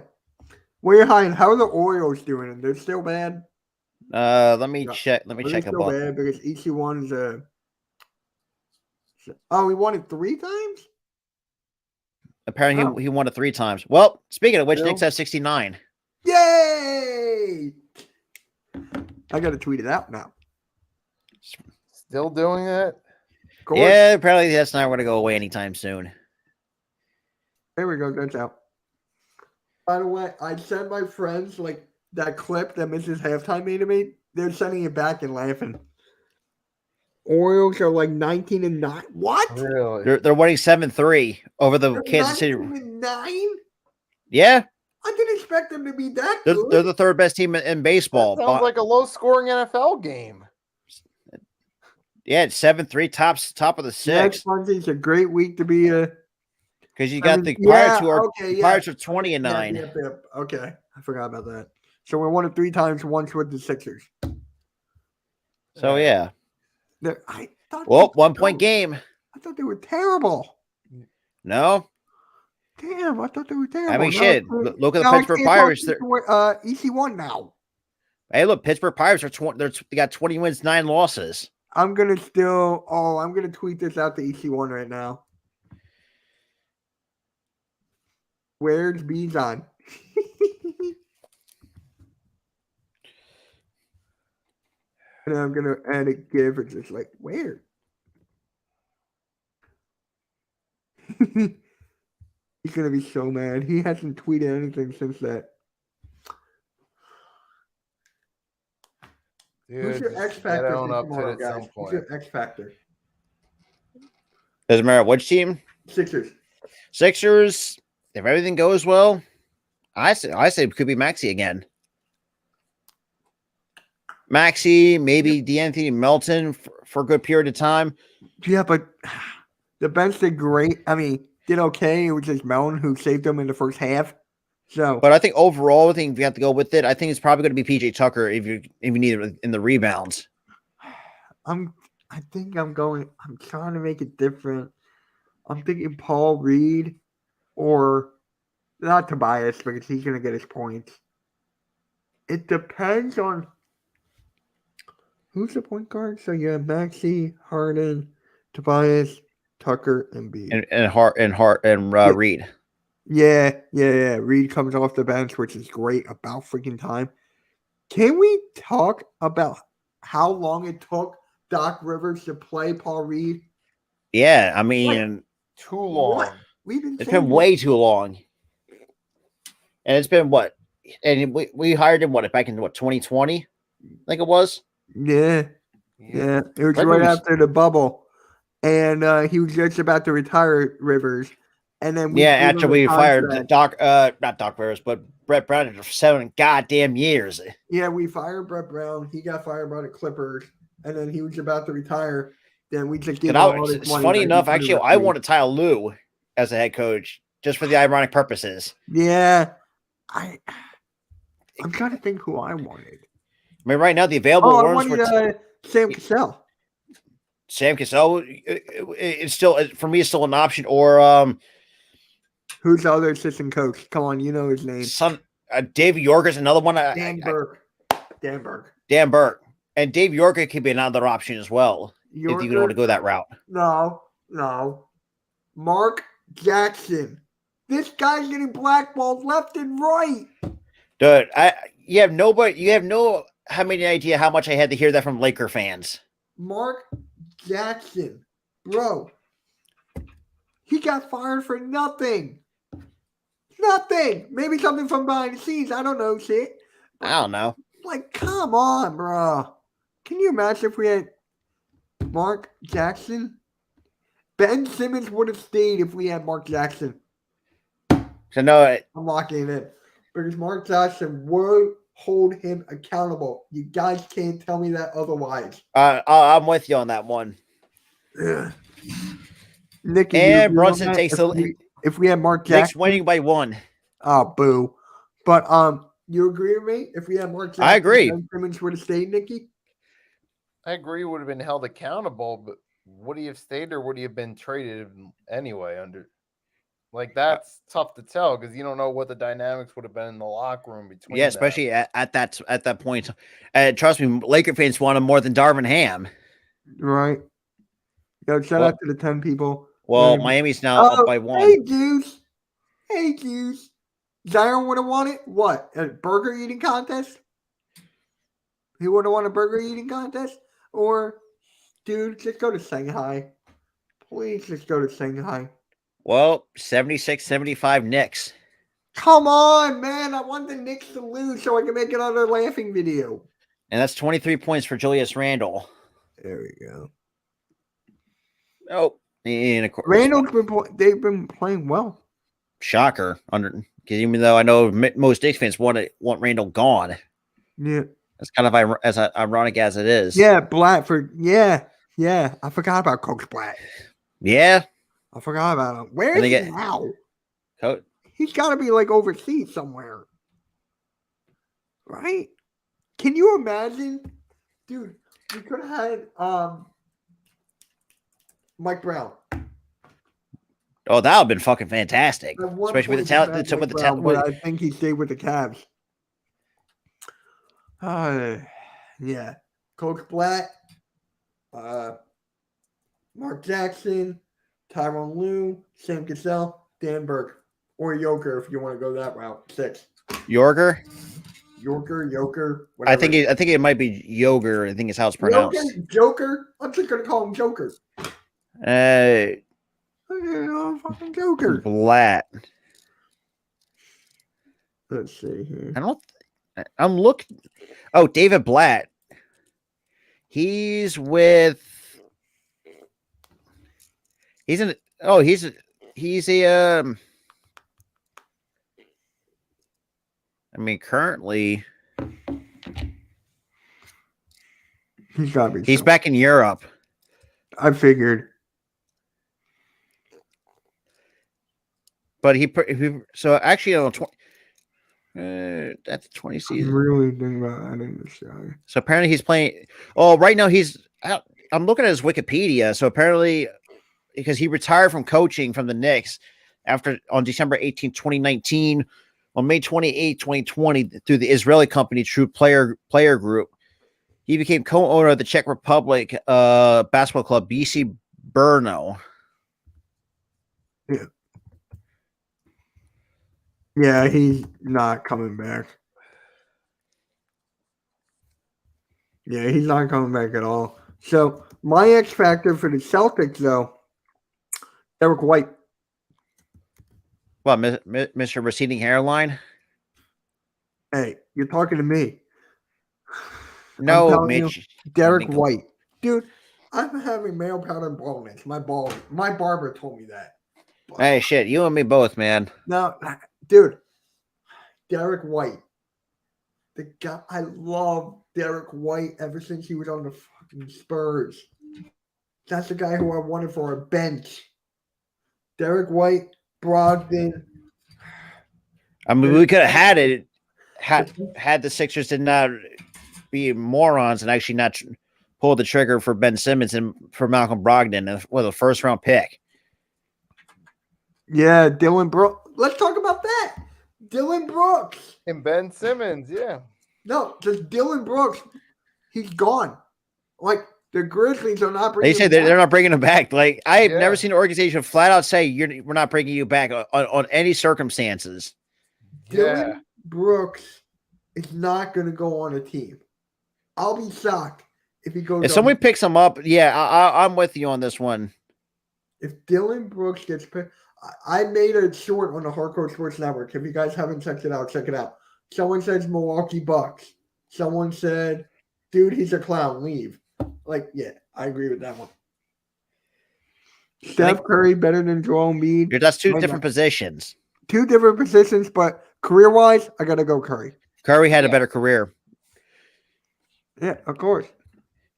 Way High, how are the Orioles doing? They're still bad? Let me check. Let me They're check still about. bad because each one's oh, he won it 3 times? Apparently, he won it 3 times. Well, speaking of which, Still? Knicks have 69. Yay! I got to tweet it out now. Still doing it? Of course. Yeah, apparently that's not going to go away anytime soon. There we go. That's out. By the way, I sent my friends like that clip that Mrs. Halftime made to me. They're sending it back and laughing. Orioles are like 19-9. What? Really? They're winning 7-3 over the They're Kansas City. 19-9? Yeah, I didn't expect them to be that they're good. the third best team in baseball. That sounds like a low-scoring NFL game. Yeah, it's 7-3, top of the Next 6. Monday is a great week to be a. Because you got the Pirates who are okay, Pirates are 20-9. Yep. Okay, I forgot about that. So we won it 3 times, once with the Sixers. So yeah. I thought Well, they were 1 point game. I thought they were terrible. No, Damn, I thought they were terrible. I mean, Now shit. it's- Look at now the I Pittsburgh can't talk Pirates. EC1 now. Hey, look, Pittsburgh Pirates are they got 20 wins, 9 losses. I'm gonna tweet this out to EC1 right now. Where's Bizon? And I'm gonna add a GIF. It's just like, where? He's gonna be so mad. He hasn't tweeted anything since that. Dude, Who's your just X get Factor on for up to tomorrow, it at guys? some Who's point. your X Factor? Doesn't matter which team. Sixers. Sixers, if everything goes well, I say it could be Maxey again. Maxey, maybe D'Anthony Melton for a good period of time. Yeah, but the bench did great. I mean, did okay. It was just Melton who saved them in the first half. So, But I think overall, I think if you have to go with it, I think it's probably going to be PJ Tucker if you need it in the rebounds. I'm trying to make it different. I'm thinking Paul Reed or not Tobias because he's going to get his points. It depends on who's the point guard. So you have Maxey, Harden, Tobias, Tucker, and Embiid. And Reed. Yeah. Reed comes off the bench, which is great. About freaking time. Can we talk about how long it took Doc Rivers to play Paul Reed? Yeah, I mean, Too long. What? It's been way too long. And it's been what? And we hired him back in 2020? I think it was. Yeah. It was right after the bubble. And he was just about to retire Rivers. And then after we fired not Doc Rivers, but Brett Brown for 7 goddamn years. Yeah, we fired Brett Brown. He got fired by the Clippers, and then he was about to retire. Then we just gave him all this It's money. funny enough, actually, I wanted Tyler Lue as a head coach just for the ironic purposes. Yeah, I'm trying to think who I wanted. I mean, right now the available I ones wanted Sam Cassell. Sam Cassell, it's still for me. It's still an option. Or Who's the other assistant coach? Come on, you know his name. Dave York is another one. Dan Burke. Dan Burke. Dan Burke. And Dave Yorker could be another option as well. If you don't want to go that route. No. Mark Jackson. This guy's getting blackballed left and right. Dude, you have no how many idea how much I had to hear that from Laker fans. Mark Jackson. Bro. He got fired for nothing. Nothing. Maybe something from behind the scenes. I don't know shit. I don't know. Like, come on, bro. Can you imagine if we had Mark Jackson? Ben Simmons would have stayed if we had Mark Jackson. So no, I'm locking it in. Because Mark Jackson would hold him accountable. You guys can't tell me that otherwise. I'm with you on that one. Ugh. Nicky, And Brunson takes if we had Mark Jackson. Knicks winning by 1. Oh, boo. But you agree with me? If we had Mark Jackson, I agree. Ben Simmons would have stayed, Nicky? I agree. Would have been held accountable, but would he have stayed or would he have been traded anyway? Like that's tough to tell because you don't know what the dynamics would have been in the locker room between. Yeah, especially at that point. Trust me, Laker fans want him more than Darvin Ham. Right. Yo, shout out to the 10 people. Well, Miami's now up by 1. Hey, Juice. Zion would have won it. What? A burger eating contest? He would have won a burger eating contest? Or, dude, just go to Shanghai. Please just go to Shanghai. Well, 76-75 Knicks. Come on, man. I want the Knicks to lose so I can make another laughing video. And that's 23 points for Julius Randle. There we go. Oh, and of course, they've been playing well. Shocker. Even though I know most Knicks fans want Randle gone. Yeah. It's kind of as ironic as it is. Yeah, yeah. I forgot about Coach Blatt. Yeah. I forgot about him. Where is he now? He's got to be like overseas somewhere. Right? Can you imagine? Dude, we could have had Mike Brown. Oh, that would have been fucking fantastic. Especially with the talent. But I think he stayed with the Cavs. Yeah. Coach Blatt, Mark Jackson, Tyronn Lue, Sam Cassell, Dan Burke, or Joker if you want to go that route. 6. Yorker. Whatever. I think it might be Yoger. I think is how it's pronounced. Joker. I'm just gonna call him Joker. Fucking Joker. Blatt. Let's see here. I'm looking. Oh, David Blatt. He's with. He's in. Oh, he's a. I mean, currently, he's got to be. He's back in Europe. I figured. But so actually on 20. That's 20 season. I'm really thinking about adding this guy. So apparently he's playing. Oh, right now he's out. I'm looking at his Wikipedia. So apparently, because he retired from coaching from the Knicks on December 18, 2019, on May 28, 2020, through the Israeli company True Player Group, he became co-owner of the Czech Republic basketball club BC Brno. Yeah. Yeah, he's not coming back. Yeah, he's not coming back at all. So, my X factor for the Celtics, though, Derek White. What, Mr. Receding Hairline? Hey, you're talking to me. No, Mitch. Derek White. Dude, I'm having male pattern baldness. My barber told me that. But, hey, shit, you and me both, man. No, dude, Derek White. The guy, I love Derek White ever since he was on the fucking Spurs. That's the guy who I wanted for a bench. Derek White, Brogdon. I mean, we could have had it had the Sixers did not be morons and actually not pulled the trigger for Ben Simmons and for Malcolm Brogdon with a first round pick. Yeah, Dylan Brooks. Let's talk about that. Dylan Brooks. And Ben Simmons, yeah. No, just Dylan Brooks. He's gone. Like, the Grizzlies are not bringing They say him they're back. not bringing him back. Like I have Yeah. never seen an organization flat out say we're not bringing you back on any circumstances. Dylan Brooks is not going to go on a team. I'll be shocked if he goes If on. someone picks him up, yeah, I'm with you on this one. If Dylan Brooks gets picked, I made a short on the Hardcore Sports Network. If you guys haven't checked it out, check it out. Someone says Milwaukee Bucks. Someone said, dude, he's a clown, leave. Like, yeah, I agree with that one. Steph Curry better than Joel Embiid. That's two Why different not? positions. Two different positions, but career-wise, I got to go Curry. Curry had a better career. Yeah, of course.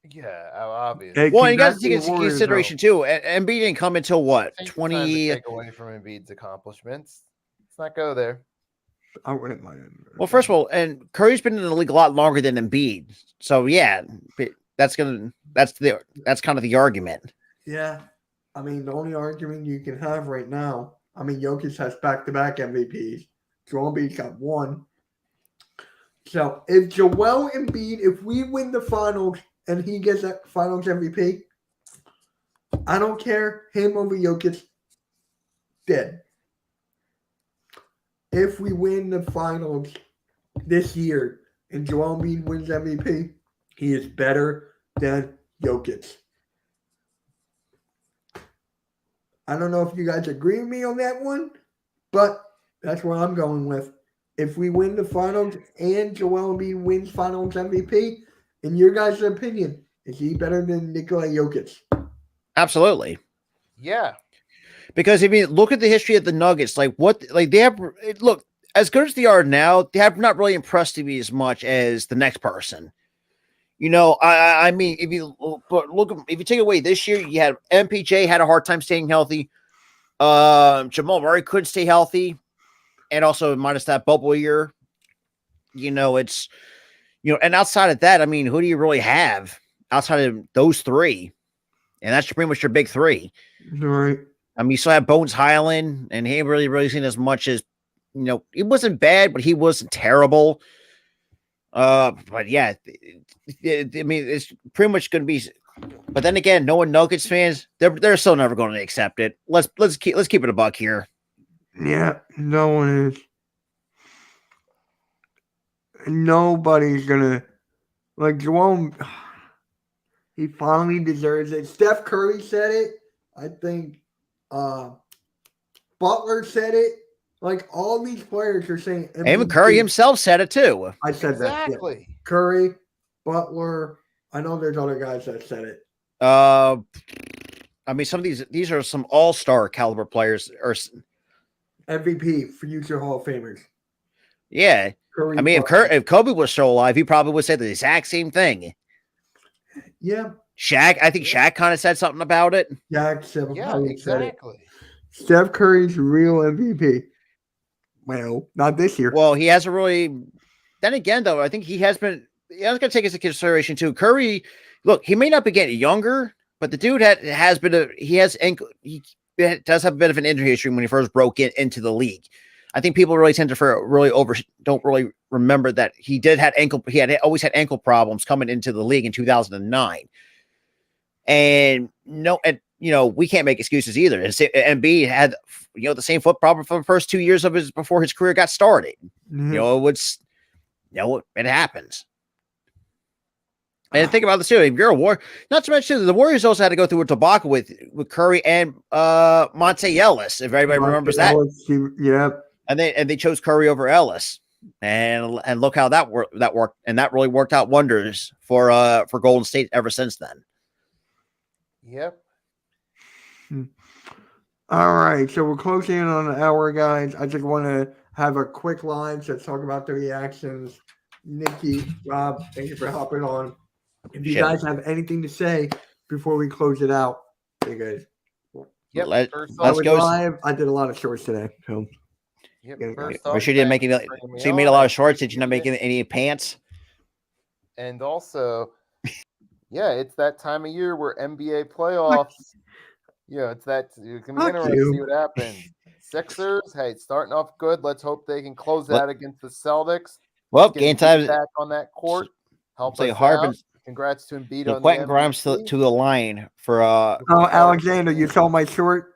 Yeah, obviously. Hey, Well, you got to congrats take the into Warriors, consideration too. Embiid didn't come until what, Take the time to 20? take away from Embiid's accomplishments. Let's not go there. though. I wouldn't mind. Well, first of all, and Curry's been in the league a lot longer than Embiid, so yeah, that's kind of the argument. Yeah. I mean, the only argument you can have right now, I mean, Jokic has back-to-back MVPs. Joel Embiid's got one. So, if Joel Embiid, if we win the finals and he gets that finals MVP, I don't care. Him over Jokic, dead. If we win the finals this year and Joel Embiid wins MVP, he is better than Jokic. I don't know if you guys agree with me on that one, but that's what I'm going with. If we win the finals and Joel Embiid wins finals MVP, in your guys' opinion, is he better than Nikola Jokic? Absolutely. Yeah. Because if you look at the history of the Nuggets, they have look, as good as they are now, they have not really impressed me as much as the next person. You know, I mean, if you take away this year, you had MPJ had a hard time staying healthy. Jamal Murray couldn't stay healthy, and also minus that bubble year. You know, it's and outside of that, I mean, who do you really have outside of those three? And that's pretty much your big three. All right. I mean, you still have Bones Highland, and he ain't really seen as much as, he wasn't bad, but he wasn't terrible. But yeah, I mean, it's pretty much going to be. But then again, knowing Nuggets fans, they're still never going to accept it. Let's keep it a buck here. Yeah, no one is. Nobody's gonna like Joel. He finally deserves it. Steph Curry said it. I think Butler said it. Like all these players are saying. Even Curry himself said it too. I said that. Exactly. Yeah. Curry, Butler. I know there's other guys that said it. I mean, some of these are some all-star caliber players. Or MVP, future Hall of Famers. yeah, Curry, I mean, Butler. if Kobe was still alive, he probably would say the exact same thing. Yeah. Shaq, I think Shaq kind of said something about it. Jack said Yeah, exactly. Steph Curry's real MVP. Well, not this year. Well, he hasn't really. Then again, though, I think he has been. I was going to take into consideration too. Curry, look, he may not be getting younger, but the dude has been he does have a bit of an injury history when he first broke into the league. I think people really tend to don't really remember that he always had ankle problems coming into the league in 2009. And we can't make excuses either. Embiid had the same foot problem for the first 2 years before his career got started. Mm-hmm. It happens. And think about this too. If you're a Warrior, not to mention the Warriors also had to go through a debacle with Curry and Monte Ellis, if everybody remembers that. Yeah. And they chose Curry over Ellis. And look how that worked, and that really worked out wonders for Golden State ever since then. Yep. All right, so we're closing in on an hour, guys. I just want to have a quick line to talk about the reactions. Nikki, Rob, thank you for hopping on. If you guys have anything to say before we close it out, hey guys. Yep. Let's go. Live. I did a lot of shorts today. So. Yep. Wish you didn't make any. So you made a lot of shorts. Did you not make any pants? And also, Yeah, it's that time of year where NBA playoffs. Yeah, it's that. It's gonna be Fuck interesting to see you. what happens. Sixers, hey, starting off good. Let's hope they can close Let- that against the Celtics. Well, Let's get game Embiid time. back on that court. Help Say us out. Harbin. Congrats to Embiid So on the Quentin Grimes to MVP. the line for Oh, Alexander, you saw my short?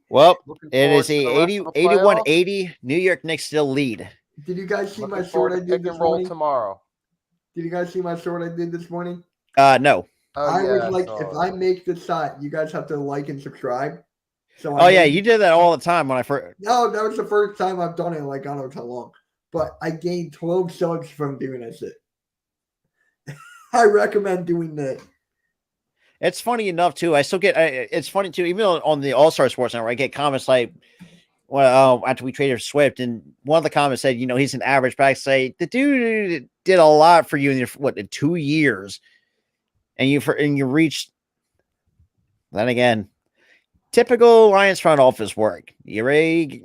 well, Looking it forward is to a the rest 80, of the 81 playoffs. 80. New York Knicks still lead. Did you guys see my Looking short forward I to did pick this and roll morning? tomorrow. Did you guys see my short I did this morning? No. Oh, I yeah, was I like, saw if it. I make the shot, you guys have to like and subscribe. So Oh yeah, made- you did that all the time when I first. No, that was the first time I've done it. Like, I don't know how long, but I gained 12 subs from doing that shit. I recommend doing that. It's funny enough too. I still get. It's funny too. Even on the All Star Sports Network, I get comments like, "Well, after we traded Swift," and one of the comments said, he's an average back. Say the dude did a lot for you in 2 years, and you reached. Then again, typical Lions front office work. You ready?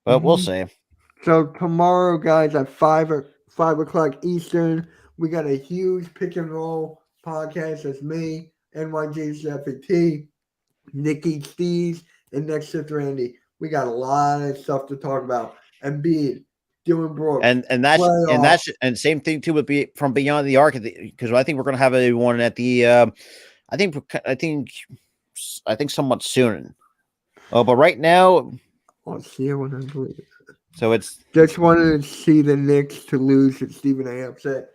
But we'll see. So tomorrow, guys, at 5 o'clock Eastern, we got a huge pick and roll podcast. It's me, NYJ's Nikki Steves, and next shift Randy. We got a lot of stuff to talk about. Embiid, Dylan Brooks, And same thing too with from Beyond the Arc, because I think we're gonna have a one at the I think somewhat soon. Oh, but right now, I'll see you when I believe. so it's Just wanted to see the Knicks to lose and Stephen A. upset.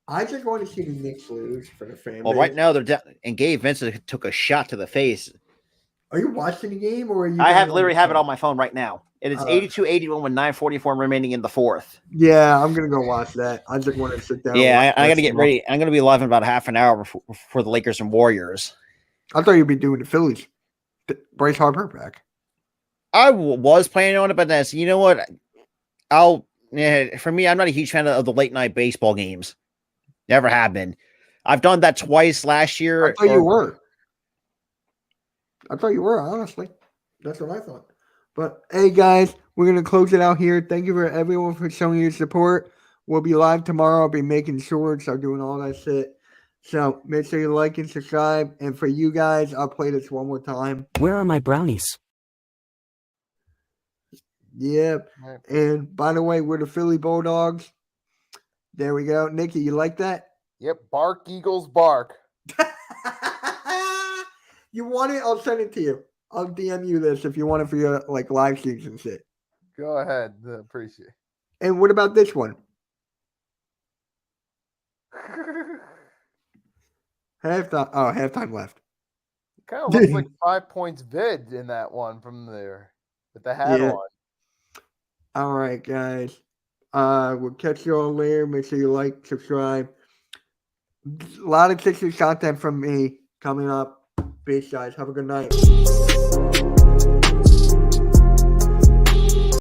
I just want to see the Knicks lose for the fan well base. right now they're down, and Gabe Vincent took a shot to the face. Are you watching the game or are you? I literally have it on my phone right now. It is 82-81 with 9:44 remaining in the fourth. Yeah, I'm gonna go watch that. I just want to sit down. Yeah, I got to get ready. I'm going to be live in about half an hour before the Lakers and Warriors. I thought you'd be doing the Phillies. Bryce Harper back. I was planning on it, but that's you know what? For me, I'm not a huge fan of the late night baseball games. Never have been. I've done that twice last year. I thought you were. I thought you were, honestly. That's what I thought. But hey, guys, we're gonna close it out here. Thank you for everyone for showing your support. We'll be live tomorrow. I'll be making shorts. I'll doing all that shit. So make sure you like and subscribe. And for you guys, I'll play this one more time. Where are my brownies? Yep. And by the way, we're the Philly Bulldogs. There we go. Nikki, you like that? Yep, bark, Eagles, bark. You want it? I'll send it to you. I'll DM you this if you want it for your like live streams and shit. Go ahead. Appreciate And what about this one? Halftime left. Kind of looks like 5 points vid in that one from there with the hat Yeah. on. All right, guys. We'll catch you all later. Make sure you like, subscribe. A lot of Sixers content from me coming up. Peace, guys. Have a good night.